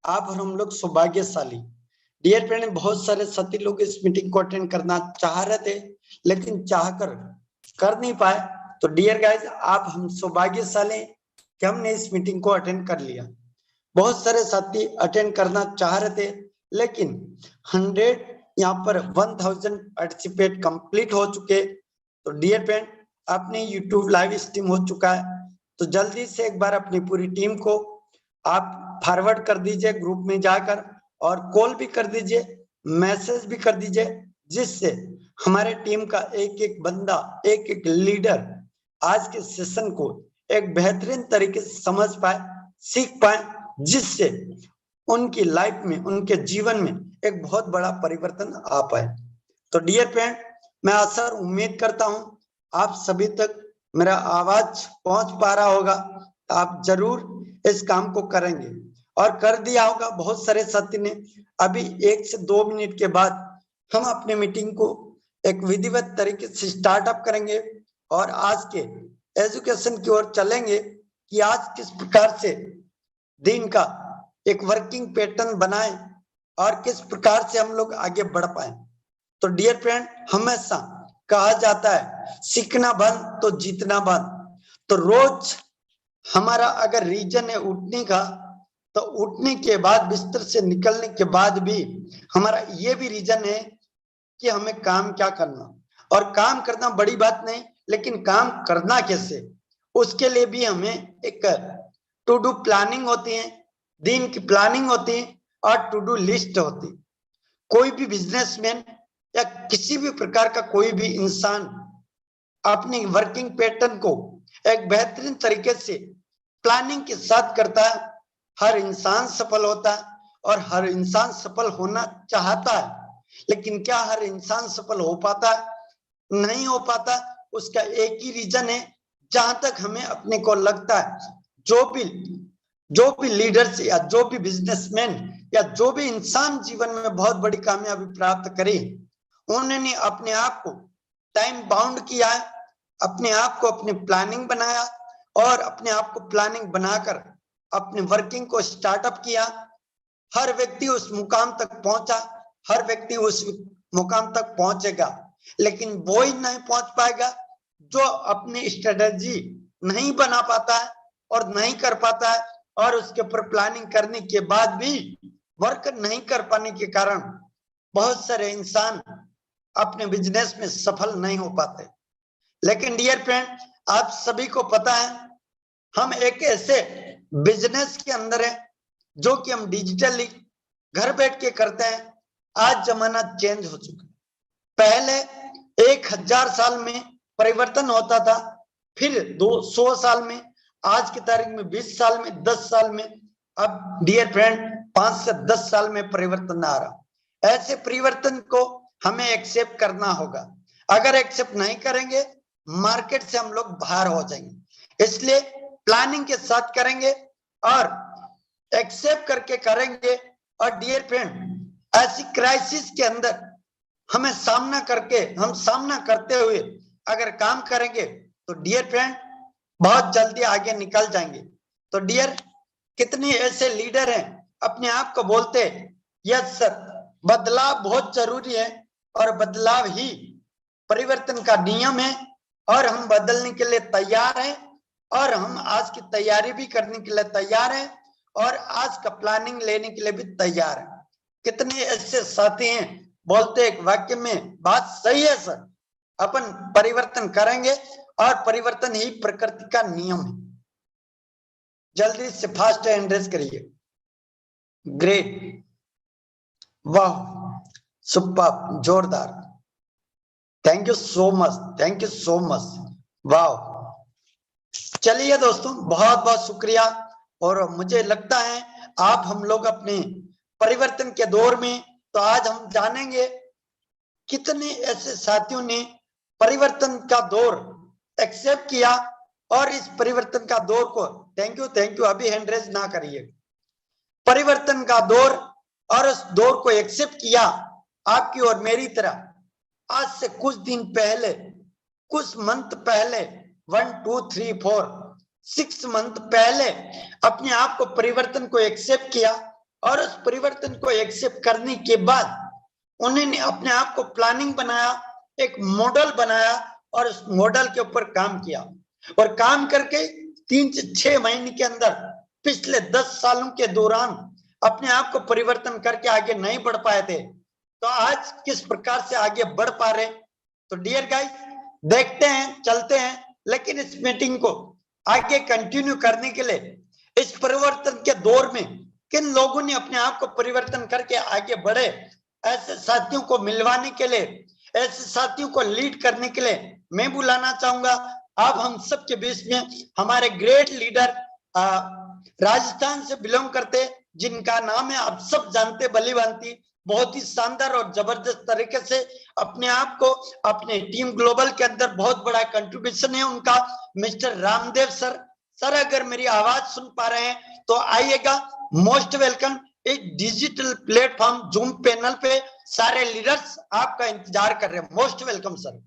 आप और हम लोग सौभाग्यशाली। डियर फ्रेंड, बहुत सारे साथी लोग इस मीटिंग को अटेंड करना चाह रहे थे लेकिन चाहकर कर नहीं पाए। तो डियर गाइस, आप हम सौभाग्यशाली कि हमने इस मीटिंग को अटेंड कर लिया। बहुत सारे साथी अटेंड करना चाह रहे थे लेकिन 100 यहाँ पर 1000 पार्टिसिपेट कंप्लीट हो चुके। तो डियर फ्रेंड, अपने यूट्यूब लाइव स्ट्रीम हो चुका है, तो जल्दी से एक बार अपनी पूरी टीम को आप फॉरवर्ड कर दीजिए ग्रुप में जाकर, और कॉल भी कर दीजिए, मैसेज भी कर दीजिए, जिससे हमारे टीम का एक एक बंदा, एक एक लीडर आज के सेशन को एक बेहतरीन तरीके से समझ पाए, सीख पाए, जिससे उनकी लाइफ में, उनके जीवन में एक बहुत बड़ा परिवर्तन आ पाए। तो डियर फ्रेंड, मैं आशा और उम्मीद करता हूं आप सभी तक मेरा आवाज पहुंच पा रहा होगा। आप जरूर इस काम को करेंगे और कर दिया होगा बहुत सारे साथी ने। अभी 1 से 2 मिनट के बाद हम अपने मीटिंग को एक विधिवत तरीके से स्टार्टअप करेंगे और आज के एजुकेशन की ओर चलेंगे कि आज किस प्रकार से दिन का एक वर्किंग पैटर्न बनाए और किस प्रकार से हम लोग आगे बढ़ पाए। तो डियर फ्रेंड, हमेशा कहा जाता है सीखना बंद तो जीतना बंद। तो रोज हमारा अगर रीजन है उठने का, तो उठने के बाद बिस्तर से निकलने के बाद भी हमारा ये भी रीजन है कि हमें काम क्या करना, और काम करना बड़ी बात नहीं, लेकिन काम करना कैसे, उसके लिए भी हमें एक टू डू प्लानिंग होती है, दिन की प्लानिंग होती है और टू डू लिस्ट होती है। कोई भी बिजनेसमैन या किसी भी प्रकार का कोई भी इंसान अपनी वर्किंग पैटर्न को एक बेहतरीन तरीके से प्लानिंग के साथ करता है, हर इंसान सफल होता है और हर इंसान सफल होना चाहता है। लेकिन क्या हर इंसान सफल हो पाता है? नहीं हो पाता। उसका एक ही रीजन है, जहां तक हमें अपने को लगता है जो भी लीडर्स या जो भी बिजनेसमैन या जो भी इंसान जीवन में बहुत बड़ी कामयाबी प्राप्त करे, उन्होंने अपने आप को टाइम बाउंड किया है, अपने आप को अपनी प्लानिंग बनाया और अपने आप को प्लानिंग बनाकर अपने वर्किंग को स्टार्टअप किया। हर व्यक्ति उस मुकाम तक पहुंचा, हर व्यक्ति उस मुकाम तक पहुंचेगा, लेकिन वो ही नहीं पहुंच पाएगा जो अपनी स्ट्रेटजी नहीं बना पाता है और नहीं कर पाता है, और उसके ऊपर प्लानिंग करने के बाद भी वर्क नहीं कर पाने के कारण बहुत सारे इंसान अपने बिजनेस में सफल नहीं हो पाते। लेकिन डियर फ्रेंड, आप सभी को पता है हम एक ऐसे बिजनेस के अंदर है जो कि हम डिजिटली घर बैठ के करते हैं। आज जमाना चेंज हो चुका है। पहले 1000 साल में परिवर्तन होता था, फिर 200 साल में, आज की तारीख में 20 साल में, 10 साल में, अब डियर फ्रेंड 5 से 10 साल में परिवर्तन आ रहा। ऐसे परिवर्तन को हमें एक्सेप्ट करना होगा। अगर एक्सेप्ट नहीं करेंगे, मार्केट से हम लोग बाहर हो जाएंगे। इसलिए प्लानिंग के साथ करेंगे और एक्सेप्ट करके करेंगे। और डियर फ्रेंड, ऐसी क्राइसिस के अंदर हमें सामना करते हुए अगर काम करेंगे तो डियर फ्रेंड बहुत जल्दी आगे निकल जाएंगे। तो डियर, कितने ऐसे लीडर हैं अपने आप को बोलते यस सर, बदलाव बहुत जरूरी है और बदलाव ही परिवर्तन का नियम है, और हम बदलने के लिए तैयार हैं, और हम आज की तैयारी भी करने के लिए तैयार हैं, और आज का प्लानिंग लेने के लिए भी तैयार हैं। कितने ऐसे साथी हैं बोलते एक वाक्य में, बात सही है सर, अपन परिवर्तन करेंगे और परिवर्तन ही प्रकृति का नियम है। जल्दी से फास्ट एंड्रेस करिए। ग्रेट, वाह, सुपर, जोरदार, thank you so much, thank you so much, वाह। चलिए दोस्तों, बहुत बहुत शुक्रिया। और मुझे लगता है आप हम लोग अपने परिवर्तन के दौर में, तो आज हम जानेंगे कितने ऐसे साथियों ने परिवर्तन का दौर एक्सेप्ट किया और इस परिवर्तन का दौर को, थैंक यू, अभी हैंड रेज ना करिए, परिवर्तन का दौर और उस दौर को एक्सेप्ट किया आपकी और मेरी तरह। आज से कुछ दिन पहले, कुछ मंथ पहले, 1 2 3 4 6 मंथ पहले अपने आप को परिवर्तन को एक्सेप्ट किया और उस परिवर्तन को एक्सेप्ट करने के बाद उन्होंने अपने आप को प्लानिंग बनाया, एक मॉडल बनाया और उस मॉडल के ऊपर काम किया और काम करके 3 से 6 महीने के अंदर पिछले 10 सालों के दौरान अपने आप को परिवर्तन करके आगे नहीं बढ़ पाए थे, तो आज किस प्रकार से आगे बढ़ पा रहे। तो डियर गाइस, देखते हैं, चलते हैं, लेकिन इस मीटिंग को आगे कंटिन्यू करने के लिए इस परिवर्तन के दौर में किन लोगों ने अपने आप को परिवर्तन करके आगे बढ़े, ऐसे साथियों को मिलवाने के लिए, ऐसे साथियों को लीड करने के लिए मैं बुलाना चाहूंगा। अब हम सबके बीच में हमारे ग्रेट लीडर राजस्थान से बिलोंग करते, जिनका नाम है आप सब जानते, बलीभांति, बहुत ही शानदार और जबरदस्त तरीके से अपने आप को अपने टीम ग्लोबल के अंदर बहुत बड़ा कंट्रीब्यूशन है उनका, मिस्टर रामदेव सर। सर अगर मेरी आवाज सुन पा रहे हैं तो आइएगा, मोस्ट वेलकम। एक डिजिटल प्लेटफॉर्म जूम पैनल पे सारे लीडर्स आपका इंतजार कर रहे हैं, मोस्ट वेलकम सर।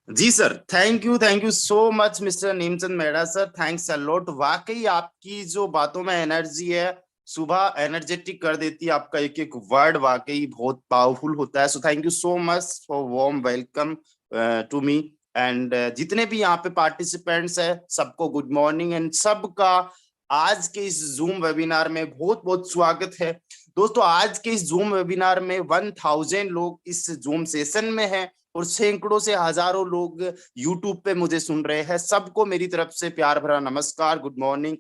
जी sir, thank you so much mister Neemchand Mehra sir, thanks a lot. वाकई आपकी जो बातों में एनर्जी है, सुबह एनर्जेटिक कर देती है, आपका एक एक वर्ड वाकई बहुत पावरफुल होता है। So thank you so much for warm welcome to me and जितने भी यहाँ पे पार्टिसिपेंट्स है सबको गुड मॉर्निंग एंड सबका आज के इस जूम वेबिनार में बहुत बहुत स्वागत है। दोस्तों आज के इस जूम वेबिनार में 1000 लोग इस जूम सेशन में हैं और सैकड़ों से हजारों लोग यूट्यूब पे मुझे सुन रहे हैं। सबको मेरी तरफ से प्यार भरा नमस्कार, गुड मॉर्निंग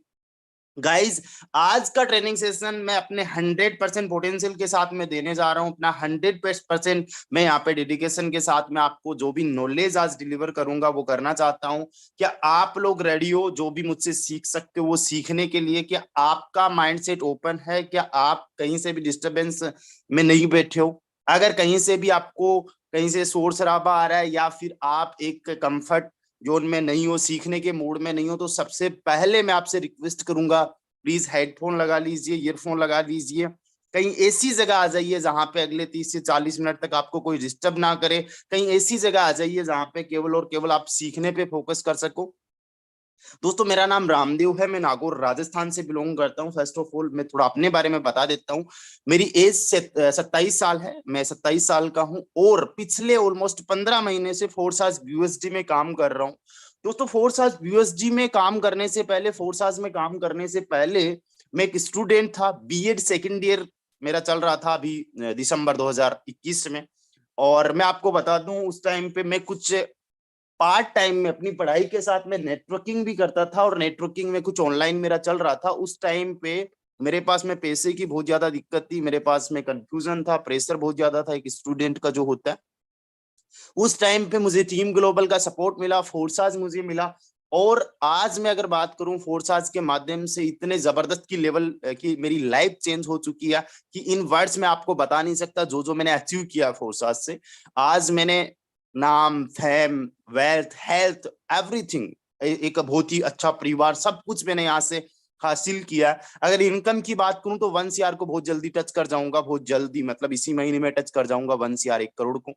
गाइज। आज का ट्रेनिंग सेशन मैं अपने 100% पोटेंशियल के साथ में देने जा रहा हूं, अपना 100% मैं यहाँ पे डेडिकेशन के साथ में आपको जो भी नॉलेज आज डिलीवर करूंगा वो करना चाहता हूं। क्या आप लोग रेडी हो जो भी मुझसे सीख सकते हो वो सीखने के लिए? क्या आपका माइंडसेट ओपन है? क्या आप कहीं से भी डिस्टरबेंस में नहीं बैठे हो? अगर कहीं से भी आपको कहीं से शोर शराबा आ रहा है या फिर आप एक कंफर्ट जोन में नहीं हो, सीखने के मूड में नहीं हो, तो सबसे पहले मैं आपसे रिक्वेस्ट करूंगा प्लीज हेडफोन लगा लीजिए, ईयरफोन लगा लीजिए, कहीं ऐसी जगह आ जाइए जहां पे अगले 30 से 40 मिनट तक आपको कोई डिस्टर्ब ना करे। कहीं ऐसी जगह आ जाइए जहां पे केवल और केवल आप सीखने पे फोकस कर सको। दोस्तों मेरा नाम रामदेव है, मैं नागौर राजस्थान से बिलोंग करता हूँ। फर्स्ट ऑफ ऑल मैं थोड़ा अपने बारे में बता देता हूँ। मेरी एज 27 साल है, मैं 27 साल का हूँ और पिछले ऑलमोस्ट 15 महीने से फोर्साज बीयूएसडी में काम कर रहा हूँ। दोस्तों फोर्साज बीयूएसडी में काम करने से पहले, फोर्साज में काम करने से पहले मैं एक स्टूडेंट था। बीएड सेकेंड ईयर मेरा चल रहा था अभी दिसंबर 2021 में। और मैं आपको बता दूं उस टाइम पे मैं कुछ पार्ट टाइम में अपनी पढ़ाई के साथ में नेटवर्किंग भी करता था और नेटवर्किंग में कुछ ऑनलाइन मेरा चल रहा था। उस टाइम पे मेरे पास में पैसे की बहुत ज्यादा दिक्कत थी, मेरे पास में कंफ्यूजन था, प्रेशर बहुत ज्यादा था एक स्टूडेंट का जो होता है। उस टाइम पे मुझे टीम ग्लोबल का सपोर्ट मिला, फोर्साज मुझे मिला और आज मैं अगर बात करूं फोर्साज के माध्यम से इतने जबरदस्त की लेवल की मेरी लाइफ चेंज हो चुकी है कि इन वर्ड्स में आपको बता नहीं सकता जो जो मैंने अचीव किया फोर्साज से। आज मैंने नाम, फेम, वेल्थ, हेल्थ, एवरीथिंग, एक बहुत ही अच्छा परिवार, सब कुछ मैंने यहाँ से हासिल किया। अगर इनकम की बात करूं तो 1 CR को बहुत जल्दी टच कर जाऊंगा, बहुत जल्दी, मतलब इसी महीने में टच कर जाऊंगा 1 CR, 1 करोड़ को।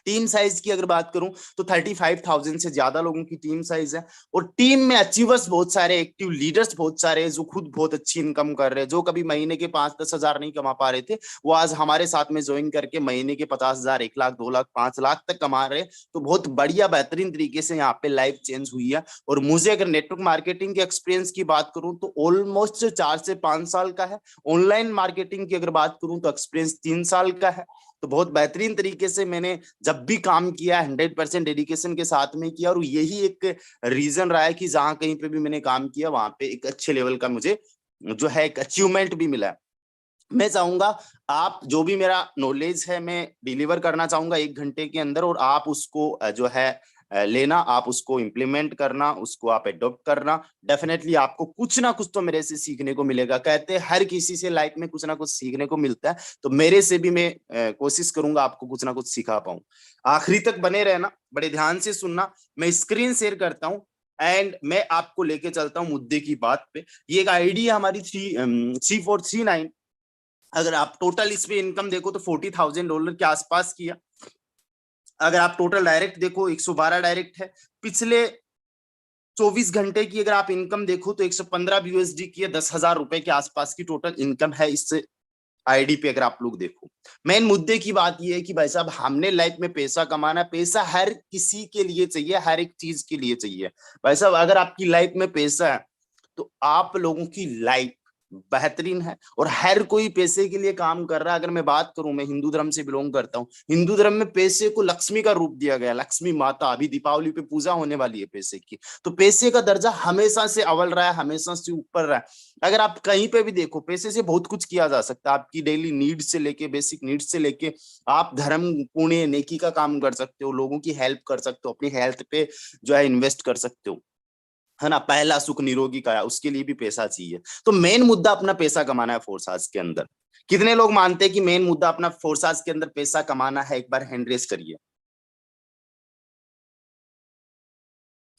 टीम साइज की अगर बात करूं तो 35,000 से ज्यादा लोगों की टीम साइज है और टीम में अचीवर्स बहुत सारे, एक्टिव लीडर्स बहुत सारे हैं जो खुद बहुत अच्छी इनकम कर रहे हैं। जो कभी महीने के 5-10 हजार नहीं कमा पा रहे थे वो आज हमारे साथ में ज्वाइन करके महीने के 50,000, 1 लाख, 2 लाख, 5 लाख तक कमा रहे हैं। तो बहुत बढ़िया बेहतरीन तरीके से यहाँ पे लाइफ चेंज हुई है। और मुझे अगर नेटवर्क मार्केटिंग के एक्सपीरियंस की बात करूं तो ऑलमोस्ट 4 से 5 साल का है। ऑनलाइन मार्केटिंग की अगर बात करूं तो एक्सपीरियंस 3 साल का है। तो बहुत बेहतरीन तरीके से मैंने जब भी काम किया 100% डेडिकेशन के साथ में किया और यही एक रीजन रहा है कि जहां कहीं पे भी मैंने काम किया वहां पे एक अच्छे लेवल का मुझे जो है एक अचीवमेंट भी मिला है। मैं चाहूंगा आप जो भी मेरा नॉलेज है मैं डिलीवर करना चाहूंगा 1 घंटे के अंदर और आप उसको जो है लेना, आप उसको इम्प्लीमेंट करना, उसको आप एडॉप्ट करना। डेफिनेटली आपको कुछ ना कुछ तो मेरे से सीखने को मिलेगा। कहते हैं हर किसी से लाइफ में कुछ ना कुछ सीखने को मिलता है, तो मेरे से भी मैं कोशिश करूंगा आपको कुछ ना कुछ सिखा पाऊं। आखिरी तक बने रहना, बड़े ध्यान से सुनना। मैं स्क्रीन शेयर करता हूं एंड मैं आपको लेके चलता हूं मुद्दे की बात पे। ये एक आईडी है हमारी 3439। अगर आप टोटल इस पे इनकम देखो तो $40,000 के आसपास किया। अगर आप टोटल डायरेक्ट देखो 112 डायरेक्ट है। पिछले 24 घंटे की अगर आप इनकम देखो तो 115 यूएसडी की है, 10,000 रुपए के आसपास की टोटल इनकम है इस आईडी पे। अगर आप लोग देखो, मेन मुद्दे की बात यह है कि भाई साहब हमने लाइफ में पैसा कमाना, पैसा हर किसी के लिए चाहिए, हर एक चीज के लिए चाहिए भाई साहब। अगर आपकी लाइफ में पैसा है तो आप लोगों की लाइफ बेहतरीन है। और हर कोई पैसे के लिए काम कर रहा है। अगर मैं बात करूं, मैं हिंदू धर्म से बिलोंग करता हूं, हिंदू धर्म में पैसे को लक्ष्मी का रूप दिया गया, लक्ष्मी माता। अभी दीपावली पे पूजा होने वाली है पैसे की, तो पैसे का दर्जा हमेशा से अव्वल रहा है, हमेशा से ऊपर रहा है। अगर आप कहीं पे भी देखो, पैसे से बहुत कुछ किया जा सकता है, आपकी डेली नीड से लेके, बेसिक नीड से लेके, आप धर्म पुण्य नेकी का काम कर सकते हो, लोगों की हेल्प कर सकते हो, अपनी हेल्थ पे जो है इन्वेस्ट कर सकते हो, है ना। पहला सुख निरोगी काया, उसके लिए भी पैसा चाहिए। तो मेन मुद्दा अपना पैसा कमाना है फोर्सास के अंदर। कितने लोग मानते हैं कि मेन मुद्दा अपना फोर्सास के अंदर पैसा कमाना है? एक बार हैंड रेस करिए।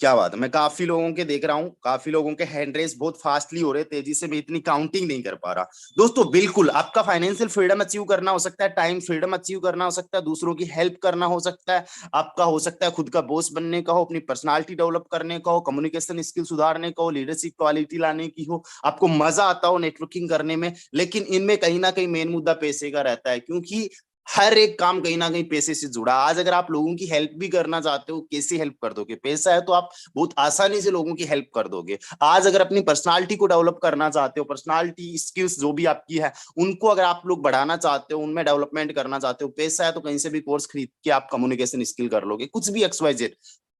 क्या बात है, मैं काफी लोगों के देख रहा हूँ, काफी लोगों के हैंड रेस बहुत फास्टली हो रहे, तेजी से, मैं इतनी काउंटिंग नहीं कर पा रहा। दोस्तों बिल्कुल, आपका फाइनेंशियल फ्रीडम अचीव करना हो सकता है, टाइम फ्रीडम अचीव करना हो सकता है, दूसरों की हेल्प करना हो सकता है, आपका हो सकता है खुद का बॉस बनने का हो, अपनी पर्सनालिटी डेवलप करने का हो, कम्युनिकेशन स्किल सुधारने का हो, लीडरशिप क्वालिटी लाने की हो, आपको मजा आता हो नेटवर्किंग करने में। लेकिन इनमें कहीं ना कहीं मेन मुद्दा पैसे का रहता है, क्योंकि हर एक काम कहीं ना कहीं पैसे से जुड़ा। आज अगर आप लोगों की हेल्प भी करना चाहते हो, कैसे हेल्प कर दोगे? पैसा है तो आप बहुत आसानी से लोगों की हेल्प कर दोगे। आज अगर अपनी पर्सनालिटी को डेवलप करना चाहते हो, पर्सनालिटी स्किल्स जो भी आपकी है उनको अगर आप लोग बढ़ाना चाहते हो, उनमें डेवलपमेंट करना चाहते हो, पैसा है तो कहीं से भी कोर्स खरीद के आप कम्युनिकेशन स्किल कर लोगे, कुछ भी XYZ,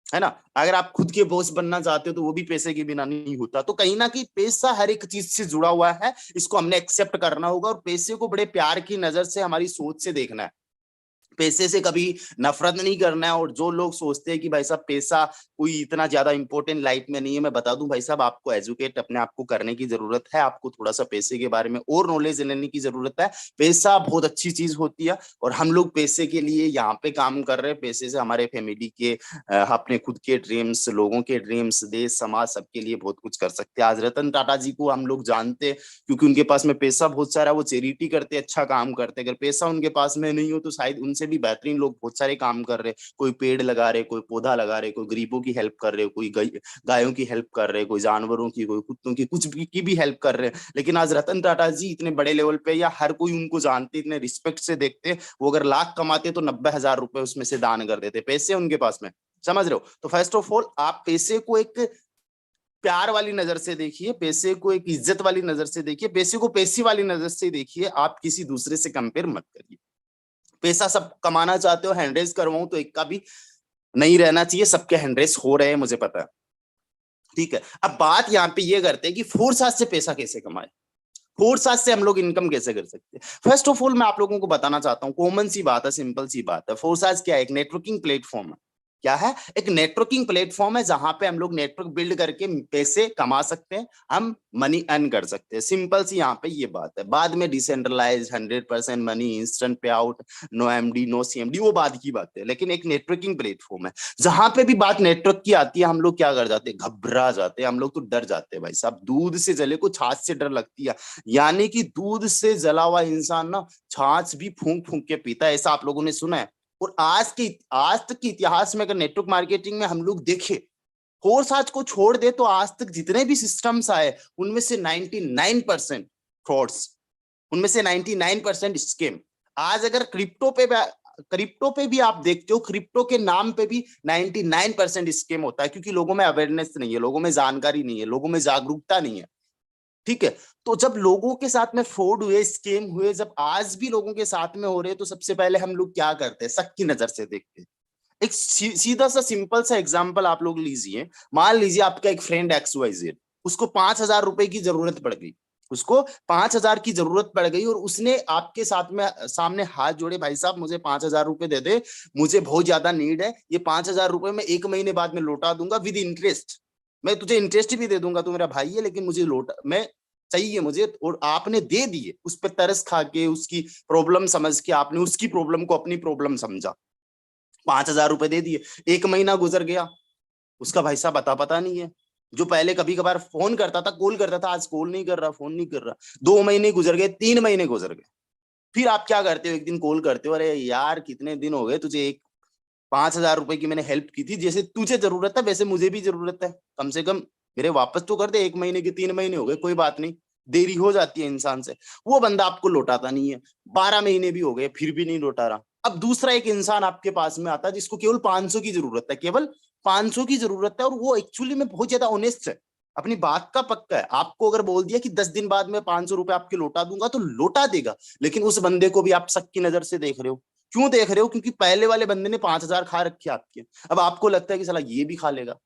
है ना। अगर आप खुद के बॉस बनना चाहते हो तो वो भी पैसे के बिना नहीं होता। तो कहीं ना कहीं पैसा हर एक चीज से जुड़ा हुआ है, इसको हमने एक्सेप्ट करना होगा और पैसे को बड़े प्यार की नजर से, हमारी सोच से देखना है। पैसे से कभी नफरत नहीं करना है। और जो लोग सोचते हैं कि भाई साहब पैसा कोई इतना ज्यादा इंपॉर्टेंट लाइफ में नहीं है, मैं बता दूं भाई साहब, आपको एजुकेट अपने आप को करने की जरूरत है, आपको थोड़ा सा पैसे के बारे में और नॉलेज लेने की जरूरत है। पैसा बहुत अच्छी चीज होती है और हम लोग पैसे के लिए यहाँ पे काम कर रहे हैं। पैसे से हमारे फैमिली के, अपने खुद के ड्रीम्स, लोगों के ड्रीम्स, देश समाज सबके लिए बहुत कुछ कर सकते हैं। आज रतन टाटा जी को हम लोग जानते हैं क्योंकि उनके पास में पैसा बहुत सारा, वो चैरिटी करते, अच्छा काम करते। अगर पैसा उनके पास में नहीं हो तो शायद उनसे भी बेहतरीन लोग बहुत सारे काम कर रहे, कोई पेड़ लगा रहे, कोई पौधा लगा रहे, कोई गरीबों की हेल्प कर रहे, कोई गायों की हेल्प कर रहे, कोई जानवरों की, कोई कुत्तों की, कुछ भी की भी हेल्प कर रहे हैं। लेकिन आज रतन टाटा जी इतने बड़े लेवल पे, या हर कोई उनको जानते, इतने रिस्पेक्ट से देखते, वो अगर लाख कमाते तो 90,000 रुपए उसमें से दान कर देते। पैसे उनके पास में, समझ रहे हो। तो फर्स्ट ऑफ ऑल आप पैसे को एक प्यार वाली नजर से देखिए, पैसे को एक इज्जत वाली नजर से देखिए, पैसे को पैसी वाली नजर से देखिए, आप किसी दूसरे से कंपेयर मत करिए। पैसा सब कमाना चाहते हो, हैंडरेस करवाऊं तो एक का भी नहीं रहना चाहिए, सबके हैंडरेस हो रहे हैं, मुझे पता है, ठीक है। अब बात यहाँ पे ये करते हैं कि फोर्स से पैसा कैसे कमाए, फोर्स से हम लोग इनकम कैसे कर सकते हैं। फर्स्ट ऑफ ऑल मैं आप लोगों को बताना चाहता हूँ, कॉमन सी बात है, सिंपल सी बात है। फोर्स क्या है? एक नेटवर्किंग प्लेटफॉर्म है। क्या है? एक नेटवर्किंग प्लेटफॉर्म है जहां पे हम लोग नेटवर्क बिल्ड करके पैसे कमा सकते हैं, हम मनी अर्न कर सकते हैं। सिंपल सी यहाँ पे ये बात है। बाद में decentralise 100% money, instant pay out, no MD no CMD, वो बाद की बात है। लेकिन एक नेटवर्किंग प्लेटफॉर्म है जहां पे भी बात नेटवर्क की आती है, हम लोग क्या कर जाते हैं? घबरा जाते हैं, हम लोग तो डर जाते हैं। भाई साहब, दूध से जले को छाछ से डर लगती है, यानी कि दूध से जला हुआ इंसान ना छाछ भी फूंक फूंक के पीता है, ऐसा आप लोगों ने सुना है। और आज तक के इतिहास में अगर नेटवर्क मार्केटिंग में हम लोग देखें, फोर्स आज को छोड़ दे तो आज तक जितने भी सिस्टम्स आए उनमें से 99% फ्रॉड्स, उनमें से 99% स्कैम। आज अगर क्रिप्टो पे भी आप देखते हो, क्रिप्टो के नाम पे भी 99% स्कैम होता है, क्योंकि लोगों में अवेयरनेस नहीं है, लोगों में जानकारी नहीं है, लोगों में जागरूकता नहीं है, ठीक है। तो जब लोगों के साथ में फ्रॉड हुए, स्कैम हुए, जब आज भी लोगों के साथ में हो रहे हैं, तो सबसे पहले हम लोग क्या करते हैं? शक की नजर से देखते हैं। एक सीधा सा सिंपल सा एग्जांपल आप लोग लीजिए। मान लीजिए आपका एक फ्रेंड XYZ, उसको 5,000 रुपए की जरूरत पड़ गई, उसको 5,000 की जरूरत पड़ गई और उसने आपके साथ में सामने हाथ जोड़े, भाई साहब मुझे 5,000 रुपए दे दे, मुझे बहुत ज्यादा नीड है, ये 5,000 रुपए मैं 1 महीने बाद में लौटा दूंगा विद इंटरेस्ट, मैं तुझे इंटरेस्ट भी दे दूंगा, तू मेरा भाई है, लेकिन मुझे लौटा, मैं चाहिए मुझे। और आपने दे दिए, उस पर तरस खा के, उसकी प्रॉब्लम समझ के, आपने उसकी प्रॉब्लम को अपनी प्रॉब्लम समझा, 5,000 रुपए दे दिए। 1 महीना गुजर गया, उसका भाई साहब पता नहीं है। जो पहले कभी कभार फोन करता था, कॉल करता था, आज कॉल नहीं कर रहा, फोन नहीं कर रहा। 2 महीने गुजर गए, 3 महीने गुजर गए। फिर आप क्या करते हो? एक दिन कॉल करते हो, अरे यार कितने दिन हो गए तुझे एक 5,000 रुपए की मैंने हेल्प की थी, जैसे तुझे जरूरत है वैसे मुझे भी जरूरत है, कम से कम मेरे वापस तो कर दे। 1 महीने के 3 महीने हो गए, कोई बात नहीं, देरी हो जाती है इंसान से। वो बंदा आपको लौटाता नहीं है, 12 महीने भी हो गए फिर भी नहीं लौटा रहा। अब दूसरा एक इंसान आपके पास में आता है जिसको केवल 500 की जरूरत है, केवल 500 की जरूरत है, और वो एक्चुअली में बहुत ज्यादा ऑनेस्ट है, अपनी बात का पक्का है। आपको अगर बोल दिया कि 10 दिन बाद में 500 रुपए आपके लौटा दूंगा, तो लौटा देगा। लेकिन उस बंदे को भी आप शक की नजर से देख रहे हो। क्यों देख रहे हो? क्योंकि पहले वाले बंदे ने 5,000 खा रखे आपके, अब आपको लगता है कि साला ये भी खा लेगा।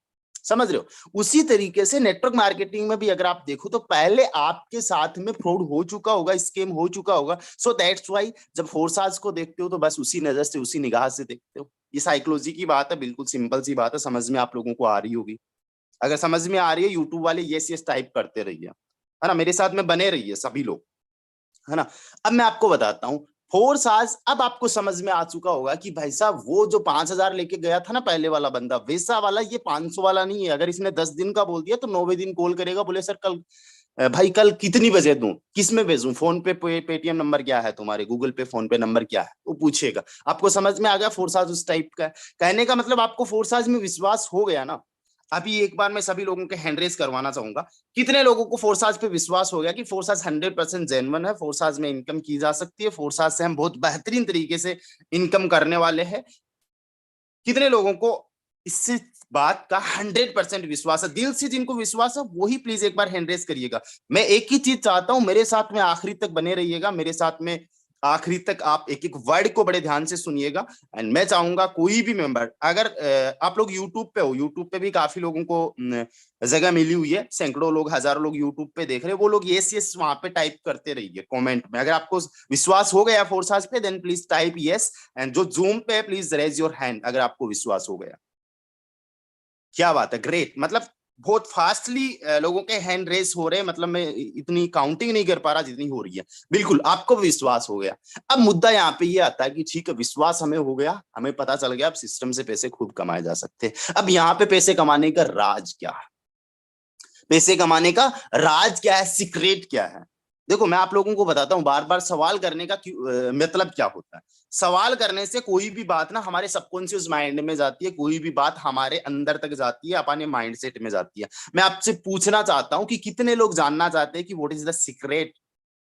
समझ रहे हो? उसी तरीके से नेटवर्क मार्केटिंग में भी अगर आप देखो तो पहले आपके साथ में फ्रॉड हो चुका होगा, स्कैम हो चुका होगा। सो दैट्स व्हाई जब फोर्साज को देखते हो तो बस उसी नजर से, उसी निगाह से देखते हो। ये साइकोलॉजी की बात है, बिल्कुल सिंपल सी बात है, समझ में आप लोगों को आ रही होगी। अगर समझ में आ रही है, यूट्यूब वाले यस यस टाइप करते रहिए, है ना, मेरे साथ में बने रहिए सभी लोग, है ना। अब मैं आपको बताता हूँ फोर्स आज, अब आपको समझ में आ चुका होगा कि भाई साहब वो जो 5,000 लेके गया था ना पहले वाला बंदा, वैसा वाला ये 500 वाला नहीं है। अगर इसने 10 दिन का बोल दिया तो 9वें दिन कॉल करेगा, बोले सर कल भाई कल कितनी बजे दूं, किस में भेजूं, फोन पे पेटीएम नंबर क्या है तुम्हारे, गूगल पे फोन पे नंबर क्या है, वो पूछेगा। आपको समझ में आ गया फोर्साज उस टाइप का है। कहने का मतलब आपको फोर्साज में विश्वास हो गया ना। अभी एक बार मैं सभी लोगों के हैंड रेस करवाना चाहूंगा, कितने लोगों को फोर्साज पे विश्वास हो गया कि फोर्साज 100% जेन्युइन है, फोर्साज में इनकम की जा सकती है, फोर्साज से हम बहुत बेहतरीन तरीके से इनकम करने वाले हैं। कितने लोगों को इससे बात का 100% विश्वास है? दिल से जिनको विश्वास है वही प्लीज एक बार हैंड रेस करिएगा। मैं एक ही चीज चाहता हूं, मेरे साथ में आखिरी तक बने रहिएगा, मेरे साथ में आखिरी तक आप एक एक वर्ड को बड़े ध्यान से सुनिएगा। एंड मैं चाहूंगा कोई भी मेंबर, अगर आप लोग यूट्यूब पे हो, यूट्यूब पे भी काफी लोगों को जगह मिली हुई है, सैकड़ों लोग, हजारों लोग यूट्यूब पे देख रहे हैं, वो लोग यस यस वहां पे टाइप करते रहिए कमेंट में। अगर आपको विश्वास हो गया फोर्साज पे, then please type yes. And जो जूम पे, प्लीज रेज योर हैंड अगर आपको विश्वास हो गया। क्या बात है, ग्रेट। मतलब बहुत फास्टली लोगों के हैंड रेस हो रहे हैं, मतलब मैं इतनी काउंटिंग नहीं कर पा रहा जितनी हो रही है। बिल्कुल आपको विश्वास हो गया। अब मुद्दा यहाँ पे ये आता है कि ठीक है, विश्वास हमें हो गया, हमें पता चल गया अब सिस्टम से पैसे खूब कमाए जा सकते हैं। अब यहाँ पे पैसे कमाने का राज क्या है? पैसे कमाने का राज क्या है, सीक्रेट क्या है? देखो मैं आप लोगों को बताता हूं, बार बार सवाल करने का मतलब क्या होता है। सवाल करने से कोई भी बात ना हमारे सबकॉन्शियस माइंड में जाती है, कोई भी बात हमारे अंदर तक जाती है, अपने माइंडसेट में जाती है। मैं आपसे पूछना चाहता हूं कि कितने लोग जानना चाहते हैं कि what is the secret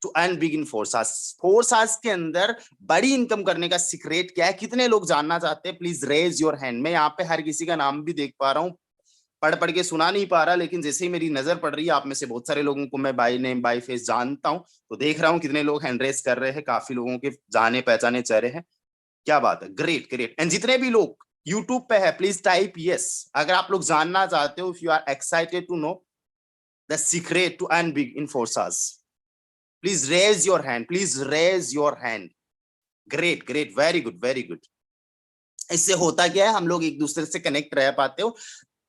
to earn big in फोर्सास? फोर्सास के अंदर बड़ी इनकम करने का सीक्रेट क्या है? कितने लोग जानना चाहते हैं? Please raise your hand. मैं यहाँ पे हर किसी का नाम भी देख पा रहा हूँ, पढ़ पढ़ के सुना नहीं पा रहा, लेकिन जैसे ही मेरी नजर पड़ रही है, आप में से बहुत सारे लोगों को मैं बाय नेम बाय फेस जानता हूं, तो देख रहा हूं कितने लोग हैंड रेस कर रहे हैं, काफी लोगों के जाने पहचाने चेहरे हैं। क्या बात है, ग्रेट ग्रेट। एंड जितने भी लोग यूट्यूब पे है, प्लीज टाइप यस अगर आप लोग जानना चाहते हो, if you are excited to know the secret to earn big in फोर्सास, please raise your hand, please raise your hand. Great great, very good very good. इससे होता क्या है, हम लोग एक दूसरे से कनेक्ट रह पाते हो।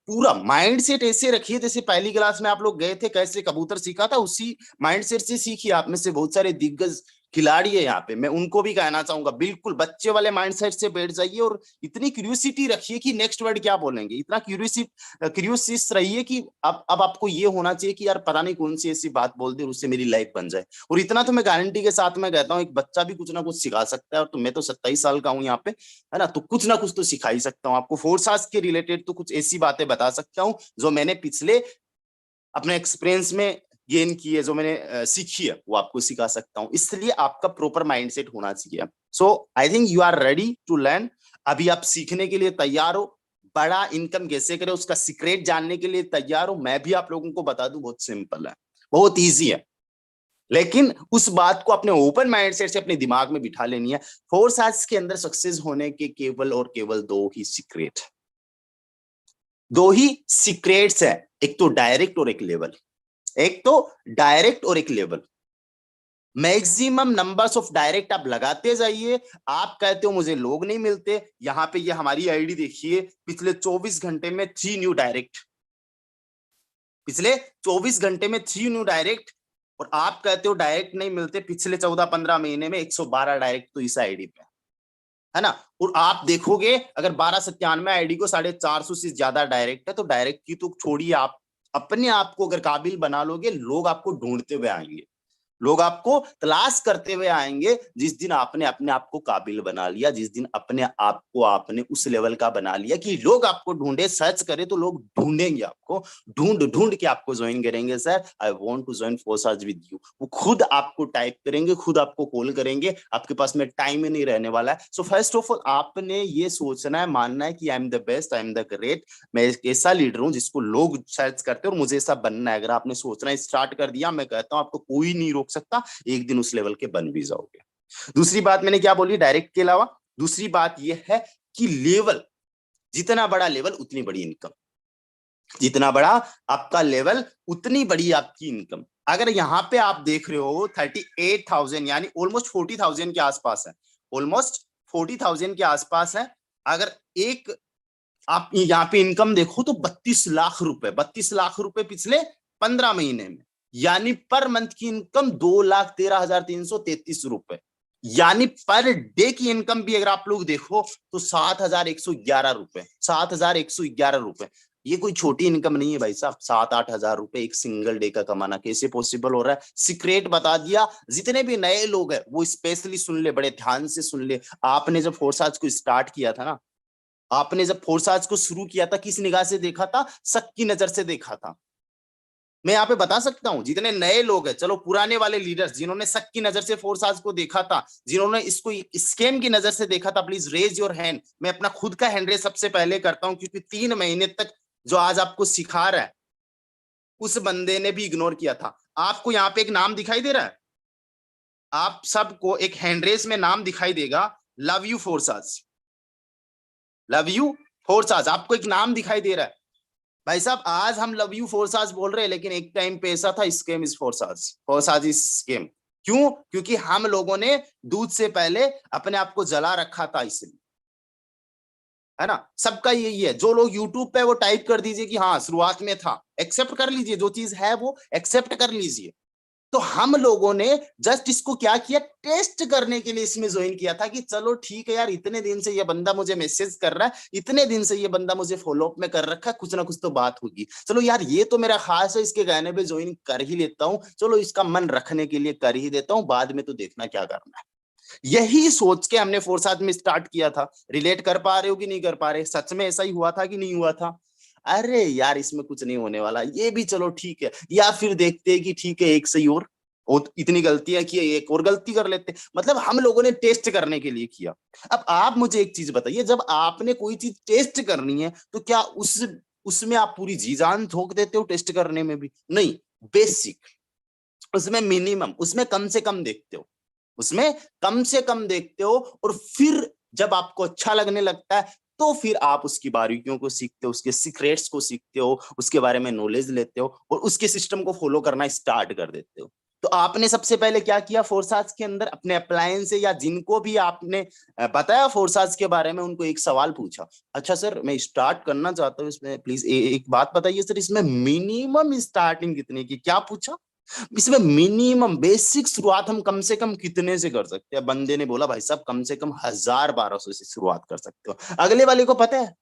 पूरा माइंड सेट ऐसे रखिए जैसे पहली क्लास में आप लोग गए थे, कैसे कबूतर सीखा था, उसी माइंड सेट से सीखिए। आप में से बहुत सारे दिग्गज खिलाड़ी है यहाँ पे, मैं उनको भी कहना चाहूंगा, बिल्कुल बच्चे वाले माइंडसेट से बैठ जाइए और इतनी क्यूरियोसिटी रखिए कि नेक्स्ट वर्ड क्या बोलेंगे, इतना क्यूरियोसिस रहिए कि अब आपको ये होना चाहिए कि यार पता नहीं कौन सी ऐसी बात बोल दे और उससे मेरी लाइफ बन जाए। और इतना तो मैं गारंटी के साथ में कहता हूँ, एक बच्चा भी कुछ ना कुछ सिखा सकता है। और तो मैं तो 27 साल का हूँ यहाँ पे, है ना, तो कुछ ना कुछ तो सिखा ही सकता हूँ आपको। फोर्सास के रिलेटेड तो कुछ ऐसी बातें बता सकता हूँ जो मैंने पिछले अपने एक्सपीरियंस में गेन की है, जो मैंने सीखी है, वो आपको सिखा सकता हूँ। इसलिए आपका प्रॉपर माइंडसेट होना चाहिए। So I think you are ready to learn. अभी आप सीखने के लिए तैयार हो, बड़ा इनकम कैसे करें उसका सीक्रेट जानने के लिए तैयार हो। मैं भी आप लोगों को बता दूं, बहुत सिंपल है, बहुत ईजी है, लेकिन उस बात को अपने ओपन माइंडसेट से अपने दिमाग में बिठा लेनी है। फोर्सास के अंदर सक्सेस होने के केवल और केवल दो ही सीक्रेट, दो ही सीक्रेट्स है, एक तो डायरेक्ट और एक लेवल, एक तो डायरेक्ट और एक level. Maximum numbers of direct आप लगाते जाइए। आप कहते हो मुझे लोग नहीं मिलते, यहां पे ये हमारी आईडी देखिए, पिछले 24 घंटे में 3 न्यू डायरेक्ट, पिछले 24 घंटे में 3 न्यू डायरेक्ट। और आप कहते हो डायरेक्ट नहीं मिलते, पिछले 14-15 महीने में 112 डायरेक्ट तो इस आईडी पे, है ना। और आप देखोगे अगर 1297 आईडी को 450 से ज्यादा डायरेक्ट है, तो डायरेक्ट की तो छोड़िए, आप अपने आप को अगर काबिल बना लोगे, लोग आपको ढूंढते हुए आएंगे। लोग आपको तलाश करते हुए आएंगे जिस दिन आपने अपने आप को काबिल बना लिया, जिस दिन अपने आप को आपने उस लेवल का बना लिया कि लोग आपको ढूंढे, सर्च करे तो लोग ढूंढेंगे आपको, ढूंढ ढूंढ के आपको ज्वाइन करेंगे। Sir I want to join फोर्साज विद यू, वो खुद आपको टाइप करेंगे, खुद आपको कॉल करेंगे, आपके पास में टाइम ही नहीं रहने वाला है। सो फर्स्ट ऑफ ऑल आपने ये सोचना है, मानना है कि I am the best, I am the great, मैं एक ऐसा लीडर हूं जिसको लोग सर्च करते हैं और मुझे ऐसा बनना है। अगर आपने सोचना स्टार्ट कर दिया, मैं कहता हूं आपको कोई नहीं रोक सकता, एक दिन उस लेवल के बन भी जाओगे। दूसरी बात मैंने क्या बोली डायरेक्ट के अलावा, दूसरी बात यह है कि लेवल, जितना बड़ा लेवल उतनी बड़ी इनकम, जितना बड़ा आपका लेवल उतनी बड़ी आपकी इनकम। अगर यहाँ पे आप देख रहे हो 38,000 यानी ऑलमोस्ट 40,000 के आसपास है, ऑलमोस्ट 40,000 के आसपास है। अगर एक आप यहाँ पे इनकम देखो तो 32 लाख रुपए, 32 लाख रुपए पिछले 15 महीने में, यानी पर मंथ की इनकम 2,13,333 रुपए, यानी पर डे की इनकम भी अगर आप लोग देखो तो 7,111 रुपए, 7,111 रुपए। ये कोई छोटी इनकम नहीं है भाई साहब। 7-8 हजार रुपए एक सिंगल डे का कमाना कैसे पॉसिबल हो रहा है? सीक्रेट बता दिया। जितने भी नए लोग हैं वो स्पेशली सुन ले, बड़े ध्यान से सुन ले। आपने जब फोर्साज को स्टार्ट किया था ना, आपने जब फोर्साज को शुरू किया था किस निगाह से देखा था? शक की नजर से देखा था। मैं यहाँ पे बता सकता हूं, जितने नए लोग हैं, चलो पुराने वाले लीडर्स जिन्होंने शक की नजर से फोर्साज को देखा था, जिन्होंने इसको स्कैम की नजर से देखा था, प्लीज रेज योर हैंड। मैं अपना खुद का हैंड रेज सबसे पहले करता हूं, क्योंकि 3 महीने तक जो आज आपको सिखा रहा है उस बंदे ने भी इग्नोर किया था। आपको यहाँ पे एक नाम दिखाई दे रहा है, आप सबको एक हैंड रेज में नाम दिखाई देगा, love you Forsage, love you Forsage, आपको एक नाम दिखाई दे रहा है। भाई साहब आज हम लव यू फोर्साज बोल रहे हैं, लेकिन एक टाइम पे ऐसा था scam is Forsage, Forsage is scam. क्यों? क्योंकि हम लोगों ने दूध से पहले अपने आप को जला रखा था, इसलिए, है ना। सबका यही है। जो लोग यूट्यूब पे वो टाइप कर दीजिए कि हाँ शुरुआत में था, एक्सेप्ट कर लीजिए, जो चीज है वो एक्सेप्ट कर लीजिए। तो हम लोगों ने जस्ट इसको क्या किया, टेस्ट करने के लिए इसमें ज्वाइन किया था कि चलो ठीक है यार, इतने दिन से ये बंदा मुझे मैसेज कर रहा है, इतने दिन से ये बंदा मुझे फॉलोअप में कर रखा है, कुछ ना कुछ तो बात होगी, चलो यार ये तो मेरा खास है, इसके कहने पे ज्वाइन कर ही लेता हूँ, चलो इसका मन रखने के लिए कर ही देता हूँ, बाद में तो देखना क्या करना है। यही सोच के हमने फोर्साज में स्टार्ट किया था। रिलेट कर पा रहे हो कि नहीं कर पा रहे? सच में ऐसा ही हुआ था कि नहीं हुआ था? अरे यार इसमें कुछ नहीं होने वाला, ये भी चलो ठीक है, या फिर देखते हैं कि ठीक है एक सही और इतनी गलतियां की, एक और गलती कर लेते। मतलब हम लोगों ने टेस्ट करने के लिए किया। अब आप मुझे एक चीज बताइए, जब आपने कोई चीज टेस्ट करनी है तो क्या उसमें आप पूरी जी जान झोंक देते हो? टेस्ट करने में भी नहीं, बेसिक, उसमें मिनिमम, उसमें कम से कम देखते हो, उसमें कम से कम देखते हो, और फिर जब आपको अच्छा लगने लगता है तो फिर आप उसकी बारीकियों को सीखते हो, उसके सीक्रेट्स को सीखते हो, उसके बारे में नॉलेज लेते हो और उसके सिस्टम को फॉलो करना स्टार्ट कर देते हो। तो आपने सबसे पहले क्या किया फोर्साज के अंदर? अपने अप्लायंस से या जिनको भी आपने बताया फोर्साज के बारे में, उनको एक सवाल पूछा, अच्छा सर मैं स्टार्ट करना चाहता हूँ इसमें, प्लीज एक बात बताइए सर, इसमें मिनिमम स्टार्टिंग कितने की? क्या पूछा? इसमें मिनिमम बेसिक शुरुआत हम कम से कम कितने से कर सकते हैं? बंदे ने बोला भाई साहब कम से कम 1,000-1,200 से शुरुआत कर सकते हो। अगले वाले को पता है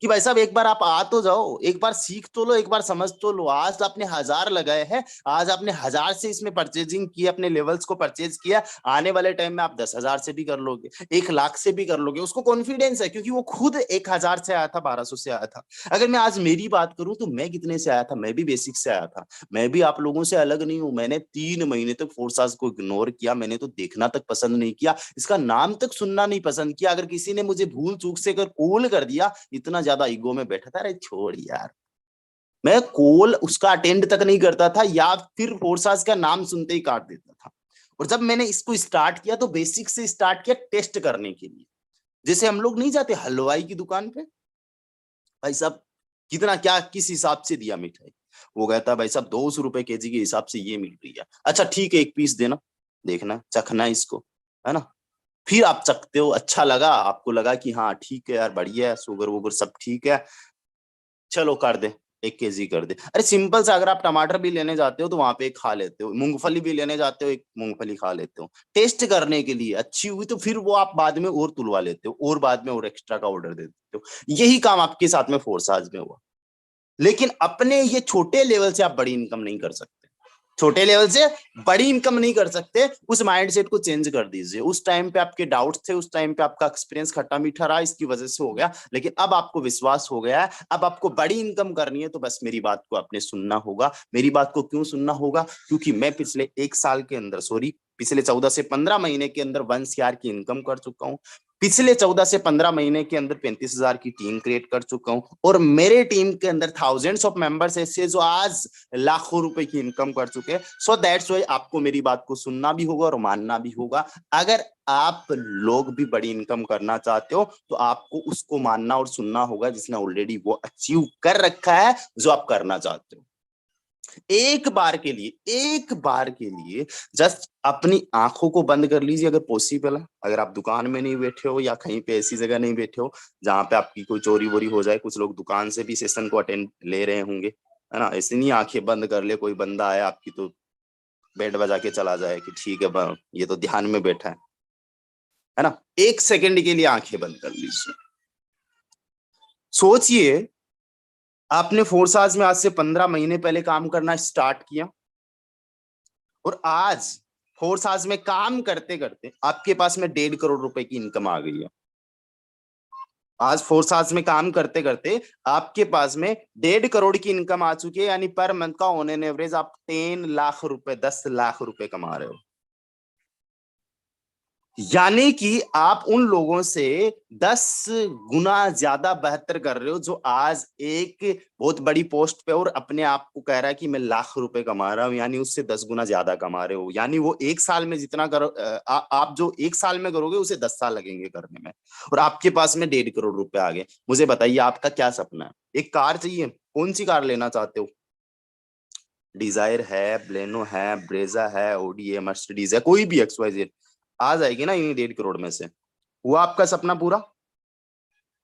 कि भाई साहब एक बार आप आ तो जाओ, एक बार सीख तो लो, एक बार समझ तो लो। आज आपने 1,000 लगाए हैं, आज आपने 1,000 से इसमें परचेजिंग की, अपने लेवल्स को परचेज किया, आने वाले टाइम में आप 10,000 से भी कर लोगे, 1,00,000 से भी कर लोगे। उसको कॉन्फिडेंस है क्योंकि वो खुद 1,000 से आया था, 1,200 से आया था। अगर मैं आज मेरी बात करूं तो मैं कितने से आया था? मैं भी बेसिक से आया था। मैं भी आप लोगों से अलग नहीं हूं। मैंने 3 महीने तक फोर्साज को इग्नोर किया, मैंने तो देखना तक पसंद नहीं किया, इसका नाम तक सुनना नहीं पसंद किया। अगर किसी ने मुझे भूल चूक से अगर कॉल कर दिया, इतना ज्यादा ईगो में बैठा था, अरे छोड़ यार, मैं कॉल उसका अटेंड तक नहीं करता था, या फिर फोर्साज का नाम सुनते ही काट देता था। और जब मैंने इसको स्टार्ट किया तो बेसिक से स्टार्ट किया, टेस्ट करने के लिए। जैसे हम लोग नहीं जाते हलवाई की दुकान पे, भाई साहब कितना क्या किस हिसाब से दिया मिठाई, वो कहता भाई साहब 200 रुपए केजी के हिसाब से ये मिल रही है, अच्छा ठीक है 1 पीस देना, देखना चखना इसको, है ना। फिर आप चखते हो, अच्छा लगा, आपको लगा कि हाँ ठीक है यार बढ़िया है, शुगर वुगर सब ठीक है, चलो कर दे 1 केजी कर दे। अरे सिंपल सा, अगर आप टमाटर भी लेने जाते हो तो वहां पे एक खा लेते हो, मूंगफली भी लेने जाते हो एक मूंगफली खा लेते हो, टेस्ट करने के लिए। अच्छी हुई तो फिर वो आप बाद में और तुलवा लेते हो, और बाद में और एक्स्ट्रा का ऑर्डर दे देते हो। यही काम आपके साथ में फोर्साज में हुआ। लेकिन अपने ये छोटे लेवल से आप बड़ी इनकम नहीं कर सकते। छोटे लेवल से बड़ी इनकम नहीं कर सकते, उस माइंडसेट को चेंज कर दीजिए। उस टाइम पे आपके डाउट्स थे, उस टाइम पे आपका एक्सपीरियंस खट्टा मीठा रहा, इसकी वजह से हो गया, लेकिन अब आपको विश्वास हो गया है, अब आपको बड़ी इनकम करनी है, तो बस मेरी बात को आपने सुनना होगा। मेरी बात को क्यों सुनना होगा? क्योंकि मैं पिछले 1 साल के अंदर, सॉरी पिछले 14 से 15 महीने के अंदर 1 CR की इनकम कर चुका हूं। पिछले 14 से 15 महीने के अंदर 35,000 की टीम क्रिएट कर चुका हूं, और मेरे टीम के अंदर थाउजेंड्स ऑफ मेंबर्स ऐसे जो आज लाखों रुपए की इनकम कर चुके हैं। सो दैट्स व्हाई आपको मेरी बात को सुनना भी होगा और मानना भी होगा। अगर आप लोग भी बड़ी इनकम करना चाहते हो तो आपको उसको मानना और सुनना होगा जिसने ऑलरेडी वो अचीव कर रखा है जो आप करना चाहते हो। एक बार के लिए जस्ट अपनी आंखों को बंद कर लीजिए, अगर पॉसिबल है। अगर आप दुकान में नहीं बैठे हो या कहीं पे ऐसी जगह नहीं बैठे हो जहां पे आपकी कोई चोरी वोरी हो जाए, कुछ लोग दुकान से भी सेशन को अटेंड ले रहे होंगे, है ना। ऐसे नहीं आंखें बंद कर ले, कोई बंदा आया आपकी तो बेड बजा के चला जाए कि ठीक है ये तो ध्यान में बैठा है ना। 1 सेकंड के लिए आंखें बंद कर लीजिए। सोचिए, आपने फोर्साज में आज से 15 महीने पहले काम करना स्टार्ट किया, और आज फोर्साज में काम करते करते आपके पास में 1.5 करोड़ रुपए की इनकम आ गई है। आज फोर्साज में काम करते करते आपके पास में 1.5 करोड़ की इनकम आ चुकी है, यानी पर मंथ का ऑन एन एवरेज आप 10 लाख रुपए 10 लाख रुपए कमा रहे हो। यानी कि आप उन लोगों से 10 गुना ज्यादा बेहतर कर रहे हो जो आज एक बहुत बड़ी पोस्ट पे और अपने आप को कह रहा है कि मैं लाख रुपए कमा रहा हूं, यानी उससे 10 गुना ज्यादा कमा रहे हो। यानी वो 1 साल में जितना करो, आप जो 1 साल में करोगे उसे 10 साल लगेंगे करने में, और आपके पास में 1.5 करोड़ रुपए आ गए। मुझे बताइए आपका क्या सपना है? एक कार चाहिए, कौन सी कार लेना चाहते हो? डिजायर है, ब्लेनो है, ब्रेजा है, ओडी है, मर्सिडीज है, कोई भी XYZ आ जाएगी ना इन्हीं 1.5 करोड़ में से। हुआ आपका सपना पूरा?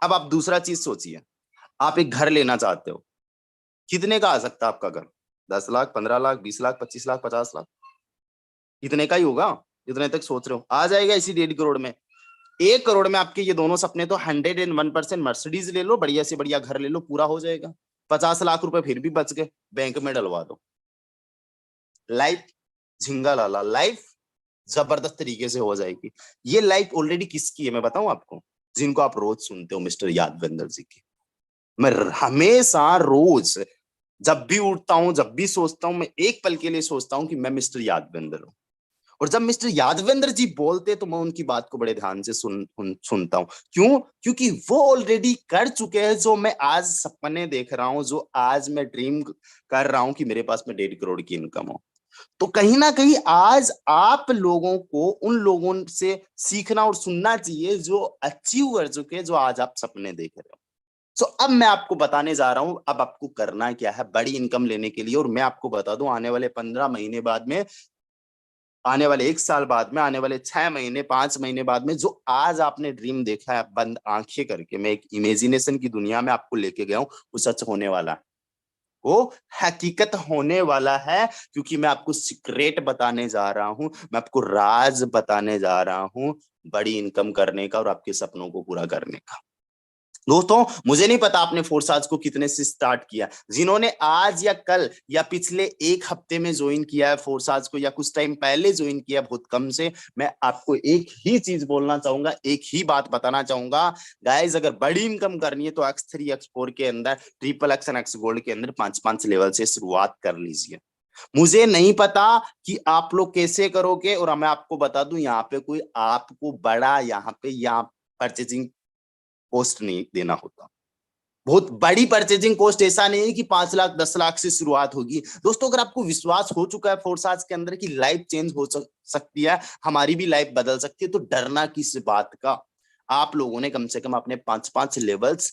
अब आप दूसरा चीज सोचिए, आप एक घर लेना चाहते हो, कितने का आ सकता है आपका घर? 10 लाख, 15 लाख, 20 लाख, 25 लाख, 50 लाख, इतने का ही होगा। इतने तक सोच रहे हो, आ जाएगा इसी 1.5 करोड़ में। 1 करोड़ में आपके ये दोनों सपने तो 101% मर्सिडीज ले लो, बढ़िया से बढ़िया घर ले लो, पूरा हो जाएगा। 50 लाख रुपए फिर भी बच गए, बैंक में डलवा दो। लाइफ झिंगा लाला, लाइफ जबरदस्त तरीके से हो जाएगी। ये लाइफ ऑलरेडी किसकी है मैं बताऊं आपको? जिनको आप रोज सुनते हो, मिस्टर यादवेंद्र जी की। मैं हमेशा रोज जब भी उठता हूं, जब भी सोचता हूं, मैं एक पल के लिए सोचता हूं कि मैं मिस्टर यादवेंद्र हूं। और जब मिस्टर यादवेंद्र जी बोलते तो मैं उनकी बात को बड़े ध्यान से सुनता हूं। क्यों? क्योंकि वो ऑलरेडी कर चुके हैं जो मैं आज सपने देख रहा हूं, जो आज मैं ड्रीम कर रहा हूं कि मेरे पास में 1.5 करोड़ की इनकम हो। तो कहीं ना कहीं आज आप लोगों को उन लोगों से सीखना और सुनना चाहिए जो अचीव कर चुके हैं, जो आज आप सपने देख रहे हो। सो अब मैं आपको बताने जा रहा हूं, अब आपको करना क्या है बड़ी इनकम लेने के लिए। और मैं आपको बता दूं, आने वाले 15 महीने बाद में, आने वाले 1 साल बाद में, आने वाले 6 महीने 5 महीने बाद में, जो आज आपने ड्रीम देखा है बंद आंखें करके, मैं एक इमेजिनेशन की दुनिया में आपको लेके गया हूं, वो सच होने वाला है, वो हकीकत होने वाला है। क्योंकि मैं आपको सीक्रेट बताने जा रहा हूं, मैं आपको राज बताने जा रहा हूं बड़ी इनकम करने का और आपके सपनों को पूरा करने का। दोस्तों, मुझे नहीं पता आपने फोर्साज को कितने से स्टार्ट किया। जिन्होंने आज या कल या पिछले 1 हफ्ते में ज्वाइन किया है फोर्साज को, या कुछ टाइम पहले ज्वाइन किया बहुत कम से, मैं आपको एक ही चीज बोलना चाहूंगा, एक ही बात बताना चाहूंगा। गाइस, अगर बड़ी इनकम करनी है तो X3 X4 के अंदर, XXX और X गोल्ड के अंदर 5-5 लेवल से शुरुआत कर लीजिए। मुझे नहीं पता कि आप लोग कैसे करोगे, और मैं आपको बता दूं, यहाँ पे कोई आपको बड़ा यहाँ परचेजिंग कॉस्ट नहीं देना होता। बहुत बड़ी परचेजिंग कॉस्ट ऐसा नहीं है कि 5 लाख 10 लाख से शुरुआत होगी। दोस्तों, अगर आपको विश्वास हो चुका है फोर्साज के अंदर कि लाइफ चेंज हो सकती है, हमारी भी लाइफ बदल सकती है, तो डरना किस बात का? आप लोगों ने कम से कम अपने 5-5 लेवल्स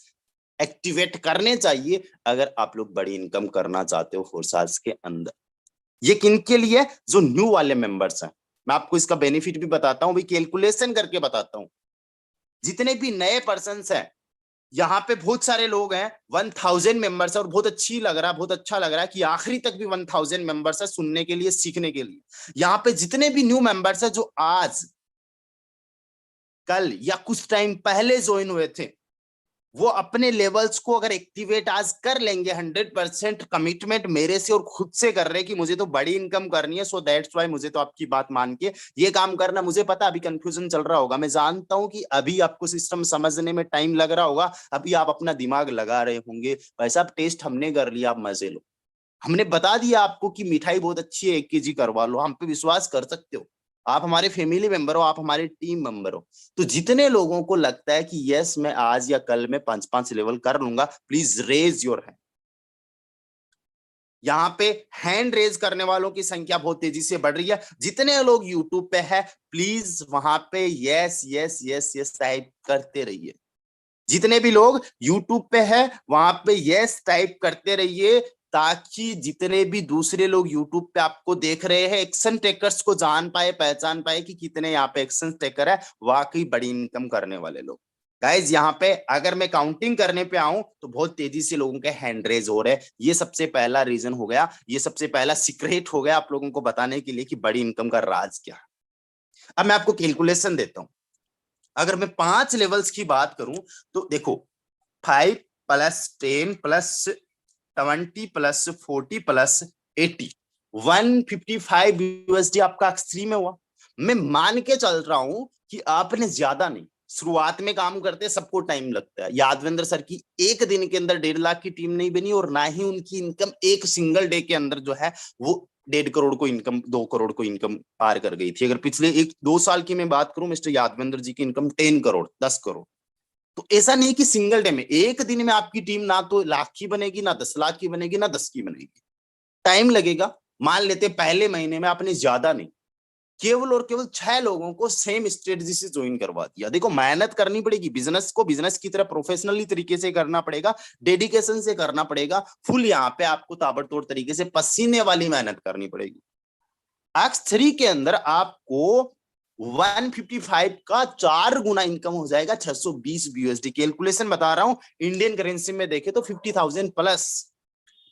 एक्टिवेट करने चाहिए अगर आप लोग बड़ी इनकम करना चाहते हो फोर्साज के अंदर। ये किनके लिए? जो न्यू वाले मेंबर्स हैं। मैं आपको इसका बेनिफिट भी बताता हूं, भी कैलकुलेशन करके बताता हूं। जितने भी नए पर्सन हैं, यहाँ पे बहुत सारे लोग हैं, 1000 मेंबर्स है, और बहुत अच्छी लग रहा है, बहुत अच्छा लग रहा है कि आखिरी तक भी 1000 मेंबर्स है सुनने के लिए, सीखने के लिए। यहाँ पे जितने भी न्यू मेंबर्स है जो आज कल या कुछ टाइम पहले ज्वाइन हुए थे, वो अपने लेवल्स को अगर एक्टिवेट आज कर लेंगे, 100% कमिटमेंट मेरे से और खुद से कर रहे हैं कि मुझे तो बड़ी इनकम करनी है, सो दैट्स वाई मुझे तो आपकी बात मान के ये काम करना। मुझे पता अभी कंफ्यूजन चल रहा होगा, मैं जानता हूं कि अभी आपको सिस्टम समझने में टाइम लग रहा होगा, अभी आप अपना दिमाग लगा रहे होंगे। भाई साहब टेस्ट हमने कर लिया, आप मजे लो। हमने बता दिया आपको कि मिठाई बहुत अच्छी है, 1 kg करवा लो, हम पे विश्वास कर सकते हो। आप हमारे फैमिली मेंबर हो, आप हमारे टीम मेंबर हो। तो जितने लोगों को लगता है कि यस मैं आज या कल में 5-5 लेवल कर लूंगा, प्लीज रेज योर हैंड। यहाँ पे हैंड रेज करने वालों की संख्या बहुत तेजी से बढ़ रही है। जितने लोग यूट्यूब पे है, प्लीज वहां पे yes yes yes yes type करते रहिए। जितने भी लोग यूट्यूब पे है, वहां पे यस टाइप करते रहिए, ताकि जितने भी दूसरे लोग यूट्यूब पे आपको देख रहे हैं, एक्शन टेकर्स को जान पाए, पहचान पाए कि कितने यहाँ पे एक्शन टेकर है, वाकई बड़ी इनकम करने वाले लोग। गाइज यहाँ पे अगर मैं काउंटिंग करने पे आऊं तो बहुत तेजी से लोगों के हैंड रेज हो रहे हैं। ये सबसे पहला रीजन हो गया, ये सबसे पहला सीक्रेट हो गया आप लोगों को बताने के लिए कि बड़ी इनकम का राज क्या है। अब मैं आपको कैलकुलेशन देता हूं। अगर मैं 5 लेवल्स की बात करूं तो देखो, 5 + 10 + 20 + 40 + 80, 155 यूएसडी आपका X3 में हुआ। मैं मान के चल रहा हूं कि आपने ज्यादा नहीं, शुरुआत में काम करते सबको टाइम लगता है। यादवेंद्र सर की एक दिन के अंदर 1.5 लाख की टीम नहीं बनी, और ना ही उनकी इनकम एक सिंगल डे के अंदर जो है वो 1.5 करोड़ को इनकम, 2 करोड़ को इनकम पार कर गई थी। अगर पिछले 1-2 साल की मैं बात करूं, मिस्टर यादवेंद्र जी की इनकम 10 करोड़, 10 करोड़। तो ऐसा नहीं कि सिंगल डे में, एक दिन में आपकी टीम ना तो लाख की बनेगी, ना 10 लाख की बनेगी, ना 10 की बनेगी। टाइम लगेगा। मान लेते पहले महीने में आपने ज्यादा नहीं, केवल और केवल 6 लोगों को सेम स्ट्रेटजी से ज्वाइन करवा दिया। देखो मेहनत करनी पड़ेगी, बिजनेस को बिजनेस की तरह प्रोफेशनली तरीके से करना पड़ेगा, डेडिकेशन से करना पड़ेगा, फुल यहाँ पे आपको ताबड़तोड़ तरीके से पसीने वाली मेहनत करनी पड़ेगी। X3 के अंदर आपको 155 का 4 गुना इनकम हो जाएगा, 620 यूएसडी। कैलकुलेशन बता रहा हूं, इंडियन करेंसी में देखे तो 50,000 प्लस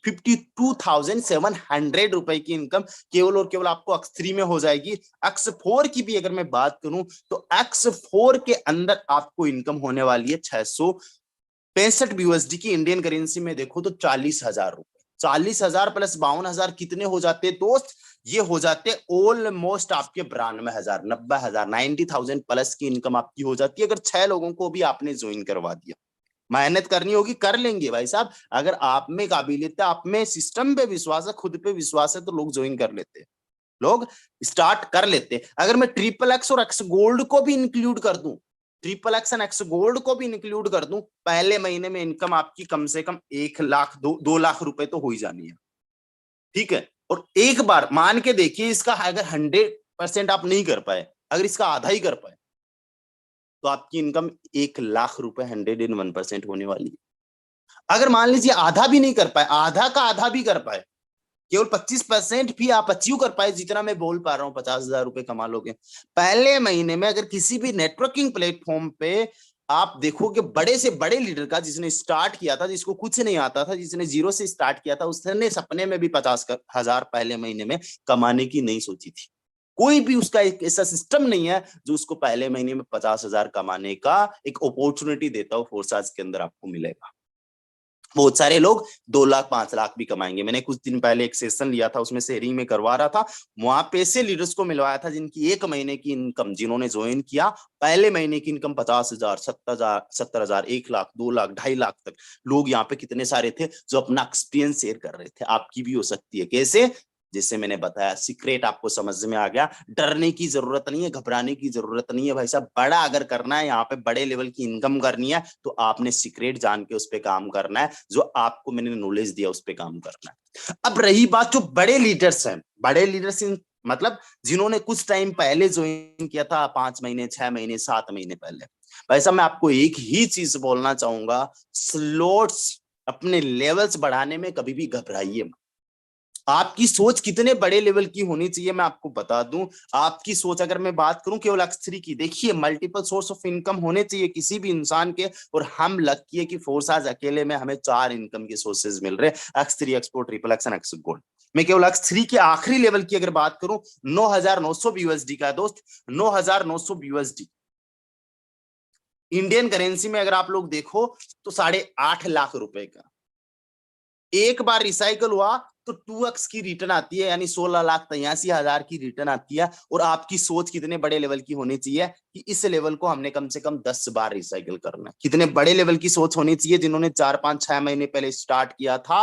52,700 रुपए की इनकम केवल और केवल आपको X3 में हो जाएगी। X4 की भी अगर मैं बात करूं तो X4 के अंदर आपको इनकम होने वाली है 665 यूएसडी की। इंडियन करेंसी में देखो तो 40,000 रुपए। 40,000 + 52,000 कितने हो जाते दोस्त? ये हो जाते ऑलमोस्ट आपके 92,000, 90,000, 90,000 प्लस की इनकम आपकी हो जाती है, अगर 6 लोगों को भी आपने ज्वाइन करवा दिया। मेहनत करनी होगी, कर लेंगे भाई साहब। अगर आप में काबिलियत है, आप में सिस्टम पे विश्वास है, खुद पे विश्वास है, तो लोग ज्वाइन कर लेते हैं, लोग स्टार्ट कर लेते हैं। अगर मैं XXX और X गोल्ड को भी इंक्लूड कर दूं, XXX और X गोल्ड को भी इंक्लूड कर दूं, पहले महीने में इनकम आपकी कम से कम 1 लाख 2 लाख रुपए तो हो ही जानी है। ठीक है, और एक बार मान के देखिए, इसका अगर 100% आप नहीं कर पाए, अगर इसका आधा ही कर पाए, तो आपकी इनकम 1 लाख रुपए 101% होने वाली है। अगर मान लीजिए आधा भी नहीं कर पाए, आधा का आधा भी कर पाए, केवल 25% भी आप अचीव कर पाए, जितना मैं बोल पा रहा हूं, 50,000 रुपए कमा लोगे पहले महीने में। अगर किसी भी नेटवर्किंग प्लेटफॉर्म पे आप देखोगे, बड़े से बड़े लीडर का, जिसने स्टार्ट किया था, जिसको कुछ नहीं आता था, जिसने जीरो से स्टार्ट किया था, उसने सपने में भी 50,000 पहले महीने में कमाने की नहीं सोची थी। कोई भी उसका एक ऐसा सिस्टम नहीं है जो उसको पहले महीने में 50,000 कमाने का एक अपॉर्चुनिटी देता हो। फोर्साज के अंदर आपको मिलेगा। बहुत सारे लोग 2 लाख 5 लाख भी कमाएंगे। मैंने कुछ दिन पहले एक सेशन लिया था, उसमें शेयरिंग में करवा रहा था, वहां पे ऐसे लीडर्स को मिलवाया था जिनकी 1 महीने की इनकम, जिन्होंने ज्वाइन किया, पहले महीने की इनकम 50,000, 70,000, 1 लाख, 2 लाख, 2.5 लाख तक। लोग यहाँ पे कितने सारे थे जो अपना एक्सपीरियंस शेयर कर रहे थे। आपकी भी हो सकती है। कैसे? जैसे मैंने बताया, सीक्रेट आपको समझ में आ गया। डरने की जरूरत नहीं है, घबराने की जरूरत नहीं है भाई साहब। बड़ा अगर करना है, यहाँ पे बड़े लेवल की इनकम करनी है, तो आपने सीक्रेट जान के उस पर काम करना है, जो आपको मैंने नॉलेज दिया उस पर काम करना है। अब रही बात जो बड़े लीडर्स हैं, बड़े लीडर्स मतलब जिन्होंने कुछ टाइम पहले ज्वाइन किया था, 5 महीने, 6 महीने, 7 महीने पहले, भाई साहब मैं आपको एक ही चीज बोलना चाहूंगा, स्लॉट्स, अपने लेवल्स बढ़ाने में कभी भी घबराइए मत। आपकी सोच कितने बड़े लेवल की होनी चाहिए, मैं आपको बता दूं। आपकी सोच, अगर मैं बात करूं केवल X3 की, देखिए मल्टीपल सोर्स ऑफ इनकम होने चाहिए किसी भी इंसान के, और हम लकी है कि फोर्साज अकेले में हमें 4 इनकम के सोर्सेज मिल रहे हैं, X3, X4, XXX और X गोल्ड। मैं केवल X3 के आखिरी लेवल की अगर बात करूं, 9,900 यूएसडी का दोस्त, 9,900 यूएसडी। इंडियन करेंसी में अगर आप लोग देखो तो 8.5 लाख रुपए का एक बार रिसाइकल हुआ तो 2x की रिटर्न आती है, यानी 16,83,000 की रिटर्न आती है। और आपकी सोच कितने बड़े लेवल की होनी चाहिए कि इस लेवल को हमने कम से कम 10 बार रिसाइकल करना है। कितने बड़े लेवल की सोच होनी चाहिए, जिन्होंने 4-5-6 महीने पहले स्टार्ट किया था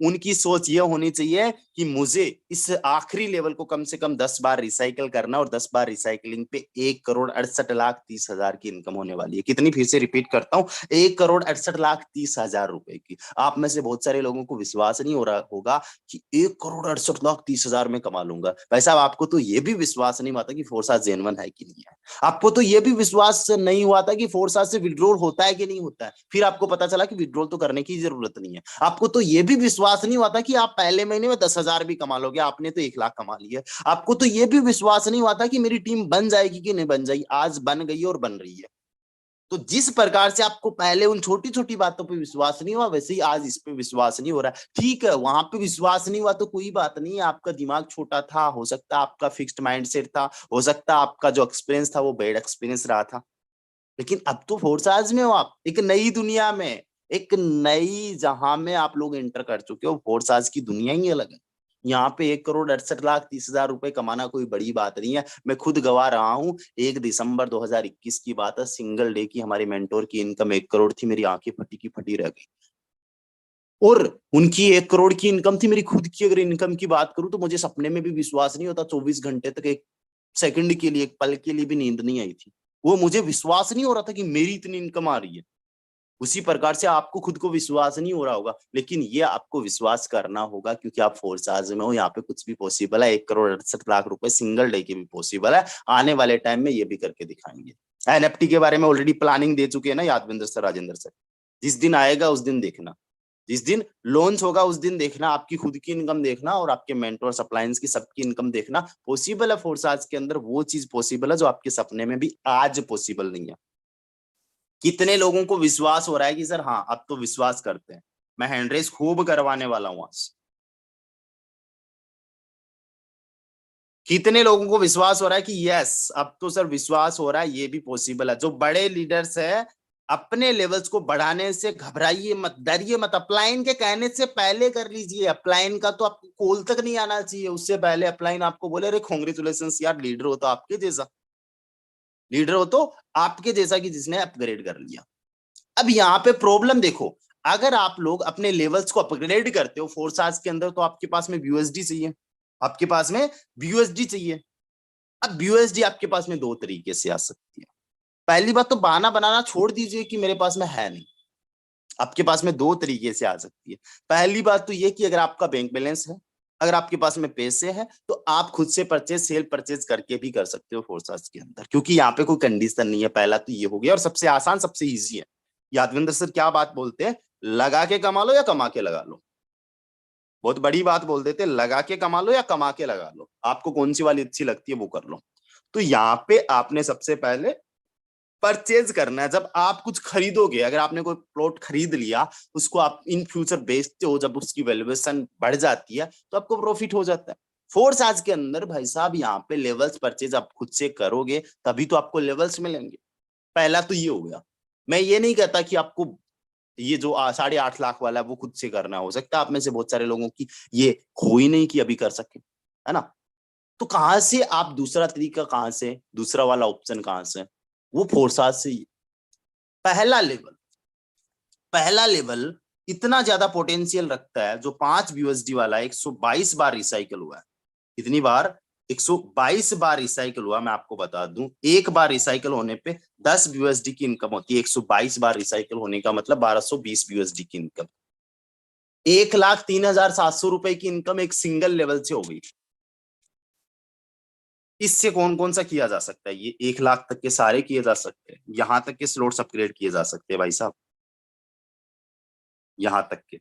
उनकी सोच ये होनी चाहिए कि मुझे इस आखिरी लेवल को कम से कम 10 बार रिसाइकल करना, और 10 बार रिसाइकलिंग पे 1,68,30,000 की इनकम होने वाली है। कितनी, फिर से रिपीट करता हूँ, 1,68,30,000 रुपए की। आप में से बहुत सारे लोगों को विश्वास नहीं हो रहा होगा कि 1,68,30,000 में कमा लूंगा। भाई साहब, आपको तो ये भी विश्वास नहीं हुआ था कि फोर्सास जेन्युइन है कि नहीं है। आपको तो ये भी विश्वास नहीं हुआ था कि फोर्सास से विड्रॉल होता है कि नहीं होता है। फिर आपको पता चला कि विड्रॉल तो करने की जरूरत नहीं है। आपको तो ये भी विश्वास नहीं हुआ था कि आप पहले महीने में 10,000 भी कमा लोगे, आपने तो 1 लाख कमा लिया। आपको तो ये भी विश्वास नहीं हुआ था कि मेरी टीम बन जाएगी कि नहीं बन जाएगी। आज बन गई और बन रही है। तो जिस प्रकार से आपको पहले उन छोटी छोटी बातों पे विश्वास नहीं हुआ, वैसे ही आज इस पे विश्वास नहीं हो रहा है। ठीक है, वहां पे विश्वास नहीं हुआ तो कोई बात नहीं है, आपका दिमाग छोटा था, हो सकता है आपका फिक्स्ड माइंडसेट था, हो सकता है आपका जो एक्सपीरियंस था वो बैड एक्सपीरियंस रहा था। लेकिन अब तो फोर्साज में हो, आप एक नई दुनिया में, एक नई जहां में आप लोग एंटर कर चुके हो। फोर्साज की दुनिया ही अलग है। यहाँ पे 1,68,30,000 रुपए कमाना कोई बड़ी बात नहीं है। मैं खुद गवा रहा हूँ, 1 दिसंबर 2021 की बात है, सिंगल डे की हमारे मेंटोर की इनकम 1 करोड़ थी। मेरी आंखें फटी की फटी रह गई। और उनकी 1 करोड़ की इनकम थी। मेरी खुद की अगर इनकम की बात करूं तो मुझे सपने में भी विश्वास नहीं होता, 24 घंटे तक एक सेकंड के लिए, एक पल के लिए भी नींद नहीं आई थी। वो मुझे विश्वास नहीं हो रहा था कि मेरी इतनी इनकम आ रही है। उसी प्रकार से आपको खुद को विश्वास नहीं हो रहा होगा, लेकिन ये आपको विश्वास करना होगा, क्योंकि आप फोर्साज में हो। यहाँ पे कुछ भी पॉसिबल है। 1,68,00,000 रुपए सिंगल डे के भी पॉसिबल है। आने वाले टाइम में ये भी करके दिखाएंगे। एनएफटी के बारे में ऑलरेडी प्लानिंग दे चुके हैं ना यादविंदर सर, राजेंद्र सर। जिस दिन आएगा उस दिन देखना, जिस दिन लॉन्च होगा उस दिन देखना, आपकी खुद की इनकम देखना और आपके मेंटोर सप्लायंस की सबकी इनकम देखना। पॉसिबल है फोर्साज के अंदर, वो चीज पॉसिबल है जो आपके सपने में भी आज पॉसिबल नहीं है। कितने लोगों को विश्वास हो रहा है कि सर हाँ अब तो विश्वास करते हैं। मैं हैंड रेस खूब करवाने वाला हूं आज। कितने लोगों को विश्वास हो रहा है कि यस अब तो सर विश्वास हो रहा है, ये भी पॉसिबल है। जो बड़े लीडर्स है, अपने लेवल्स को बढ़ाने से घबराइए मत, डरिए मत। अपलाइन के कहने से पहले कर लीजिए। अपलाइन का तो आपको कॉल तक नहीं आना चाहिए, उससे पहले अपलाइन आपको बोले अरे कांग्रेचुलेशन यार, लीडर हो तो आपके जैसा, लीडर हो तो आपके जैसा कि जिसने अपग्रेड कर लिया। अब यहाँ पे प्रॉब्लम देखो, अगर आप लोग अपने लेवल्स को अपग्रेड करते हो फोर्साज के अंदर, तो आपके पास में यूएसडी चाहिए, आपके पास में यूएसडी चाहिए। अब यूएसडी आपके पास में दो तरीके से आ सकती है। पहली बात तो बहाना बनाना छोड़ दीजिए कि मेरे पास में है नहीं। आपके पास में दो तरीके से आ सकती है। पहली बात तो ये कि अगर आपका बैंक बैलेंस है, अगर आपके पास में पैसे हैं, तो आप खुद से परचेज, सेल परचेज करके भी कर सकते हो फोर्साज के अंदर, क्योंकि यहाँ पे कोई कंडीशन नहीं है। पहला तो ये हो गया, और सबसे आसान सबसे ईजी है। यादविंदर सर क्या बात बोलते हैं, लगा के कमा लो या कमा के लगा लो। बहुत बड़ी बात बोल देते, लगा के कमा लो या कमा के लगा लो, आपको कौन सी वाली अच्छी लगती है वो कर लो। तो यहाँ पे आपने सबसे पहले परचेज करना है। जब आप कुछ खरीदोगे, अगर आपने कोई प्लॉट खरीद लिया, उसको आप इन फ्यूचर बेचते हो, जब उसकी वैल्यूएशन बढ़ जाती है तो आपको प्रॉफिट हो जाता है। फोर्साज के अंदर भाई साहब यहाँ पे लेवल्स परचेज आप खुद से करोगे तभी तो आपको लेवल्स मिलेंगे। पहला तो ये हो गया। मैं ये नहीं कहता कि आपको ये जो 8.5 लाख वाला है वो खुद से करना, हो सकता है आप में से बहुत सारे लोगों की ये हो ही नहीं कि अभी कर सके, है ना। तो कहां से आप दूसरा तरीका, कहां से दूसरा वाला ऑप्शन, कहां से, वो फोर्साज से ही। पहला लेवल, पहला लेवल इतना ज्यादा पोटेंशियल रखता है। जो 5 यूएसडी वाला 122 बार रिसाइकल हुआ है। कितनी बार, 122 बार रिसाइकल हुआ। मैं आपको बता दूं, एक बार रिसाइकल होने पे 10 यूएसडी की इनकम होती है। 122 बार रिसाइकल होने का मतलब 1220 यूएसडी की इनकम। 1,03,700 रुपए की इनकम एक सिंगल लेवल से हो गई। इससे कौन कौन सा किया जा सकता है, ये 1 लाख तक के सारे किए जा सकते हैं। यहां तक के स्लॉट्स अपग्रेड किए जा सकते हैं भाई साहब, यहां तक के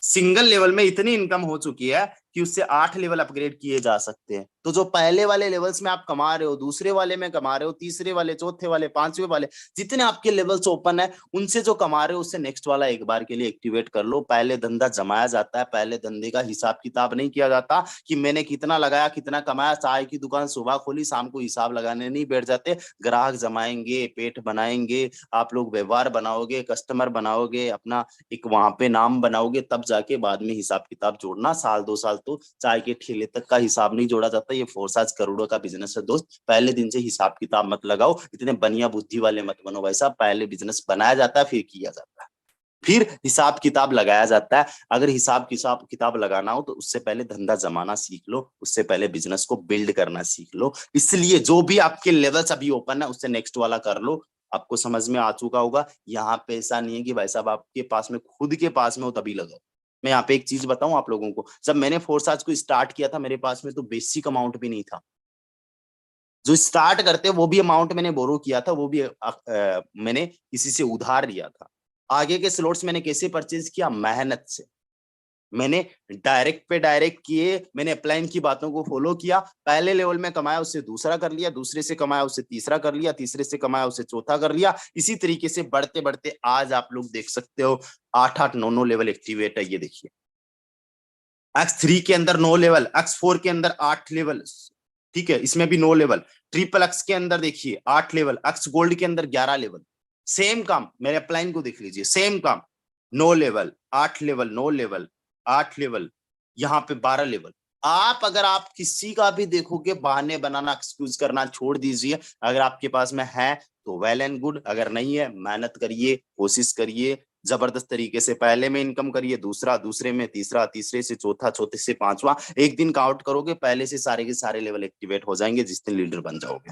सिंगल लेवल में इतनी इनकम हो चुकी है कि उससे 8 लेवल अपग्रेड किए जा सकते हैं। तो जो पहले वाले लेवल्स में आप कमा रहे हो, दूसरे वाले में कमा रहे हो, तीसरे वाले, चौथे वाले, पांचवे वाले, जितने आपके लेवल्स ओपन है उनसे जो कमा रहे हो उससे नेक्स्ट वाला एक बार के लिए एक्टिवेट कर लो। पहले धंधा जमाया जाता है, पहले धंधे का हिसाब किताब नहीं किया जाता कि मैंने कितना लगाया, कितना कमाया। चाय की दुकान सुबह खोली, शाम को हिसाब लगाने नहीं बैठ जाते। ग्राहक जमाएंगे, पेट बनाएंगे, आप लोग व्यवहार बनाओगे, कस्टमर बनाओगे, अपना एक वहां पे नाम बनाओगे, तब जाके बाद में हिसाब किताब जोड़ना। साल 2 साल तो चाय के ठेले तक का हिसाब नहीं जोड़ा जाता। ये फोर्साज करोड़ों का बिजनेस है दोस्त। पहले दिन से हिसाब किताब मत लगाओ, इतने बनिया बुद्धि वाले मत बनो भाई साहब। पहले बिजनेस बनाया जाता है, फिर किया जाता है, फिर हिसाब किताब लगाया जाता है। अगर हिसाब किताब लगाना हो तो उससे पहले धंधा जमाना सीख लो, उससे पहले बिजनेस को बिल्ड करना सीख लो। इसलिए जो भी आपके लेवल्स अभी ओपन है उससे नेक्स्ट वाला कर लो। आपको समझ में आ चुका होगा। यहाँ पे ऐसा नहीं है कि भाई साहब आपके पास में, खुद के पास में हो तभी लगाओ। मैं यहाँ पे एक चीज बताऊं आप लोगों को, जब मैंने फोर्साज को स्टार्ट किया था मेरे पास में तो बेसिक अमाउंट भी नहीं था। जो स्टार्ट करते वो भी अमाउंट मैंने बोरो किया था, वो भी मैंने किसी से उधार लिया था। आगे के स्लॉट्स मैंने कैसे परचेज किया? मेहनत से। मैंने डायरेक्ट पे डायरेक्ट किए, मैंने अपलाइन की बातों को फॉलो किया। पहले लेवल में कमाया उससे दूसरा कर लिया, दूसरे से कमाया उससे तीसरा कर लिया, तीसरे से कमाया उससे चौथा कर लिया। इसी तरीके से बढ़ते बढ़ते आज आप लोग देख सकते हो 8-8 9 लेवल एक्टिवेट है। ये देखिए X3 के अंदर 9 लेवल, X4 के अंदर 8 लेवल, ठीक है, इसमें भी 9 लेवल। ट्रिपल एक्स के अंदर देखिए 8 लेवल, एक्स गोल्ड के अंदर 11 लेवल। सेम काम, मेरे अपलाइन को देख लीजिए, सेम काम, 9 लेवल, 8 लेवल, 9 लेवल, 8 लेवल, यहाँ पे 12 लेवल। आप किसी का भी देखोगे, बहाने बनाना, एक्सक्यूज करना छोड़ दीजिए। अगर आपके पास में है तो वेल एंड गुड, अगर नहीं है मेहनत करिए, कोशिश करिए, जबरदस्त तरीके से पहले में इनकम करिए, दूसरा, दूसरे में तीसरा, तीसरे से चौथा, चौथे से पांचवा। एक दिन काउंट करोगे पहले से सारे के सारे लेवल एक्टिवेट हो जाएंगे जिस दिन लीडर बन जाओगे।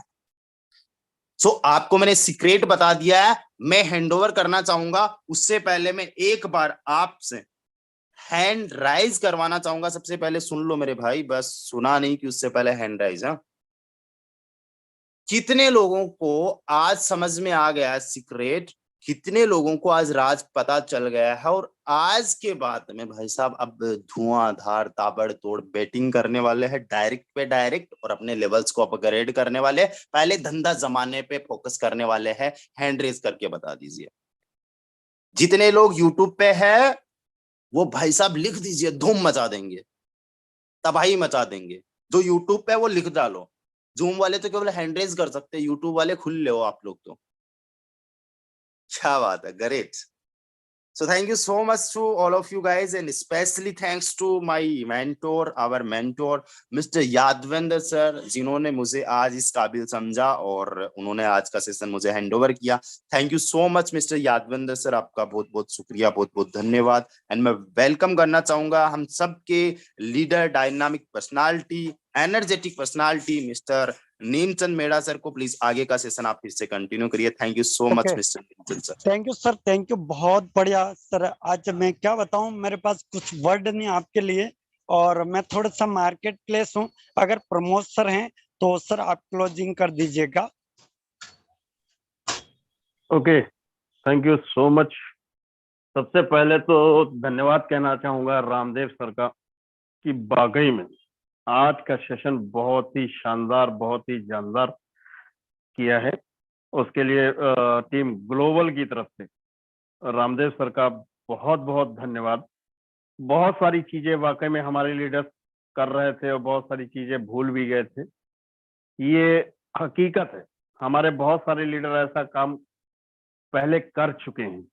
सो आपको मैंने सीक्रेट बता दिया है। मैं हैंडओवर करना चाहूंगा, उससे पहले मैं एक बार आपसे हैंड राइज करवाना चाहूंगा। सबसे पहले सुन लो मेरे भाई, बस सुना नहीं कि उससे पहले हैंड राइज। हाँ, कितने लोगों को आज समझ में आ गया है सीक्रेट? कितने लोगों को आज राज पता चल गया है? और आज के बाद में भाई साहब अब धुआंधार ताबड़तोड़ बैटिंग करने वाले हैं, डायरेक्ट पे डायरेक्ट, और अपने लेवल्स को अपग्रेड करने वाले हैं। पहले धंधा जमाने पे फोकस करने वाले हैं। हैंड रेज करके बता दीजिए। जितने लोग यूट्यूब पे है वो भाई साहब लिख दीजिए, धूम मचा देंगे, तबाही मचा देंगे। जो यूट्यूब पे है वो लिख डालो। जूम वाले तो केवल हैंड रेज कर सकते हैं, यूट्यूब वाले खुल हो आप लोग तो। क्या बात है, great. So thank you so much to all of you guys, and especially thanks to my mentor, our mentor, Mr. Yadavendra sir, जिन्होंने मुझे आज इस काबिल समझा और उन्होंने आज का सेशन मुझे हैंडओवर किया। Thank you so much mister Yadavendra sir, आपका बहुत बहुत शुक्रिया, बहुत बहुत धन्यवाद। एंड मैं वेलकम करना चाहूंगा हम सबके leader, dynamic personality, energetic personality mister Neemchand Meda sir को। प्लीज आगे का सेशन आप फिर से कंटिन्यू करिए। Thank you so much mister Neemchand sir. Thank you sir, thank you, बहुत बढ़िया सर। आज मैं क्या बताऊं, मेरे पास कुछ वर्ड नहीं आपके लिए, और मैं थोड़ा सा मार्केट प्लेस हूं। अगर प्रमोद सर हैं तो सर आप क्लोजिंग कर दीजिएगा। Okay, thank you so much. सबसे पहले तो धन्यवाद कहना चाहूंगा रामदेव सर का कि वाकई में आज का सेशन बहुत ही शानदार, बहुत ही जानदार किया है। उसके लिए टीम ग्लोबल की तरफ से रामदेव सर का बहुत बहुत धन्यवाद। बहुत सारी चीजें वाकई में हमारे लीडर्स कर रहे थे और बहुत सारी चीजें भूल भी गए थे। ये हकीकत है, हमारे बहुत सारे लीडर ऐसा काम पहले कर चुके हैं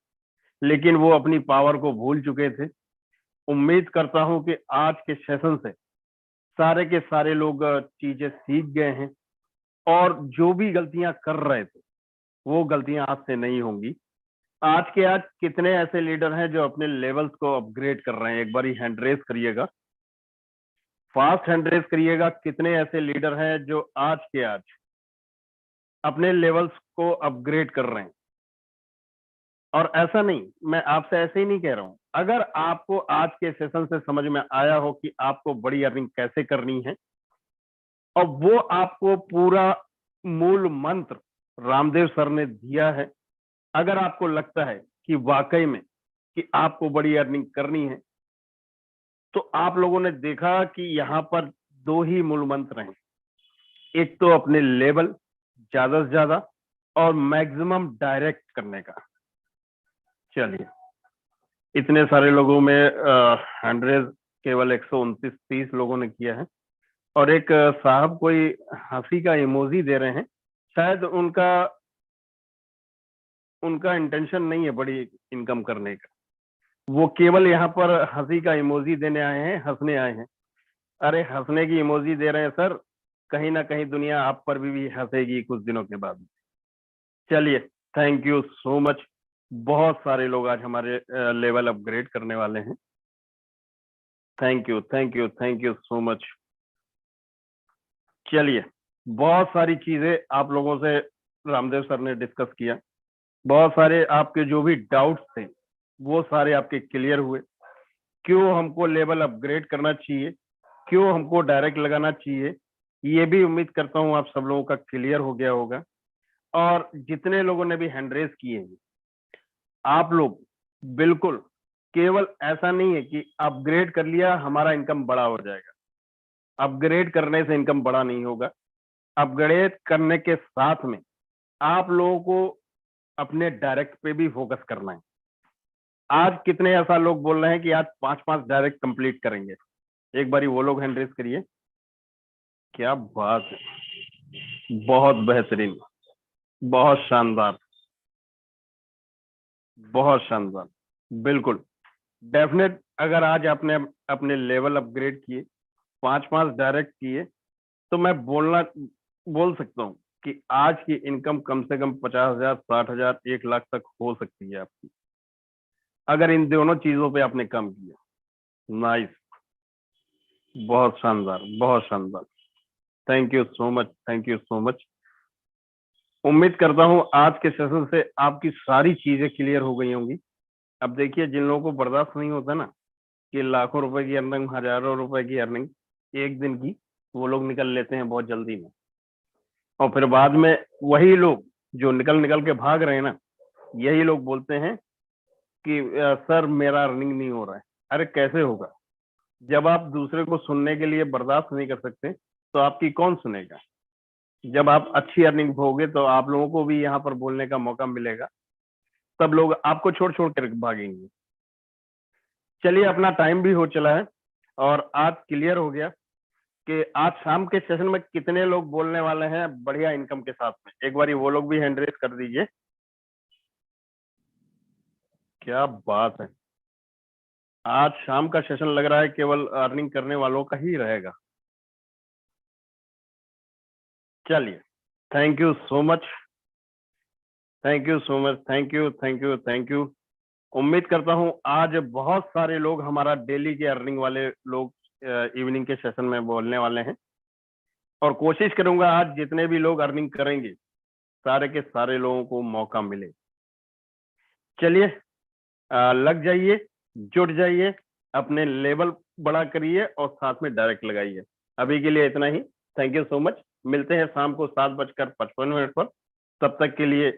लेकिन वो अपनी पावर को भूल चुके थे। उम्मीद करता हूं कि आज के सेशन से सारे के सारे लोग चीजें सीख गए हैं और जो भी गलतियां कर रहे थे वो गलतियां आज से नहीं होंगी। आज के आज कितने ऐसे लीडर हैं जो अपने लेवल्स को अपग्रेड कर रहे हैं? एक बार हैंड रेज करिएगा, फास्ट हैंड रेज करिएगा। कितने ऐसे लीडर हैं जो आज के आज अपने लेवल्स को अपग्रेड कर रहे हैं? और ऐसा नहीं, मैं आपसे ऐसे ही नहीं कह रहा हूं, अगर आपको आज के सेशन से समझ में आया हो कि आपको बड़ी अर्निंग कैसे करनी है और वो आपको पूरा मूल मंत्र रामदेव सर ने दिया है, अगर आपको लगता है कि वाकई में कि आपको बड़ी अर्निंग करनी है तो आप लोगों ने देखा कि यहाँ पर दो ही मूल मंत्र हैं, एक तो अपने लेवल ज्यादा से ज्यादा और मैक्सिमम डायरेक्ट करने का। चलिए, इतने सारे लोगों में 100 केवल 129-30 लोगों ने किया है। और एक साहब कोई हंसी का इमोजी दे रहे हैं, शायद उनका इंटेंशन नहीं है बड़ी इनकम करने का, वो केवल यहाँ पर हंसी का इमोजी देने आए हैं, हंसने आए हैं। अरे हंसने की इमोजी दे रहे हैं सर, कहीं ना कहीं दुनिया आप पर भी हंसेगी कुछ दिनों के बाद। चलिए, थैंक यू सो मच। बहुत सारे लोग आज हमारे लेवल अपग्रेड करने वाले हैं। Thank you thank you thank you so much. चलिए, बहुत सारी चीजें आप लोगों से रामदेव सर ने डिस्कस किया, बहुत सारे आपके जो भी डाउट्स थे वो सारे आपके क्लियर हुए। क्यों हमको लेवल अपग्रेड करना चाहिए, क्यों हमको डायरेक्ट लगाना चाहिए, ये भी उम्मीद करता हूं आप सब लोगों का क्लियर हो गया होगा। और जितने लोगों ने भी हैंड रेज किए हैं, आप लोग बिल्कुल, केवल ऐसा नहीं है कि अपग्रेड कर लिया हमारा इनकम बड़ा हो जाएगा। अपग्रेड करने से इनकम बड़ा नहीं होगा। अपग्रेड करने के साथ में आप लोगों को अपने डायरेक्ट पे भी फोकस करना है। आज कितने ऐसा लोग बोल रहे हैं कि आज 5-5 डायरेक्ट कंप्लीट करेंगे? एक बारी वो लोग हैंड रेज करिए। क्या बात है, बहुत बेहतरीन, बहुत शानदार, बहुत शानदार। बिल्कुल डेफिनेट, अगर आज आपने अपने लेवल अपग्रेड किए, 5-5 डायरेक्ट किए, तो मैं बोल सकता हूँ कि आज की इनकम कम से कम 50,000, 60,000, 1 लाख तक हो सकती है आपकी, अगर इन दोनों चीजों पे आपने काम किया। नाइस, बहुत शानदार, बहुत शानदार। Thank you so much, thank you so much. उम्मीद करता हूँ आज के सेशन से आपकी सारी चीजें क्लियर हो गई होंगी। अब देखिए, जिन लोगों को बर्दाश्त नहीं होता ना कि लाखों रुपए की अर्निंग, हजारों रुपए की अर्निंग एक दिन की, वो लोग निकल लेते हैं बहुत जल्दी में, और फिर बाद में वही लोग जो निकल के भाग रहे हैं ना, यही लोग बोलते हैं कि सर मेरा अर्निंग नहीं हो रहा है। अरे कैसे होगा? जब आप दूसरे को सुनने के लिए बर्दाश्त नहीं कर सकते तो आपकी कौन सुनेगा? जब आप अच्छी अर्निंग होगे तो आप लोगों को भी यहाँ पर बोलने का मौका मिलेगा, तब लोग आपको छोड़ कर भागेंगे। चलिए, अपना टाइम भी हो चला है और आज क्लियर हो गया कि आज शाम के सेशन में कितने लोग बोलने वाले हैं बढ़िया इनकम के साथ में। एक बार वो लोग भी हैंड रेज कर दीजिए। क्या बात है, आज शाम का सेशन लग रहा है केवल अर्निंग करने वालों का ही रहेगा। चलिए, thank you so much, thank you so much, thank you thank you thank you. उम्मीद करता हूं आज बहुत सारे लोग हमारा डेली के अर्निंग वाले लोग इवनिंग के सेशन में बोलने वाले हैं, और कोशिश करूंगा आज जितने भी लोग अर्निंग करेंगे सारे के सारे लोगों को मौका मिले। चलिए, लग जाइए, जुट जाइए, अपने लेवल बड़ा करिए और साथ में डायरेक्ट लगाइए। अभी के लिए इतना ही। Thank you so much. मिलते हैं शाम को 7:55 पर। तब तक के लिए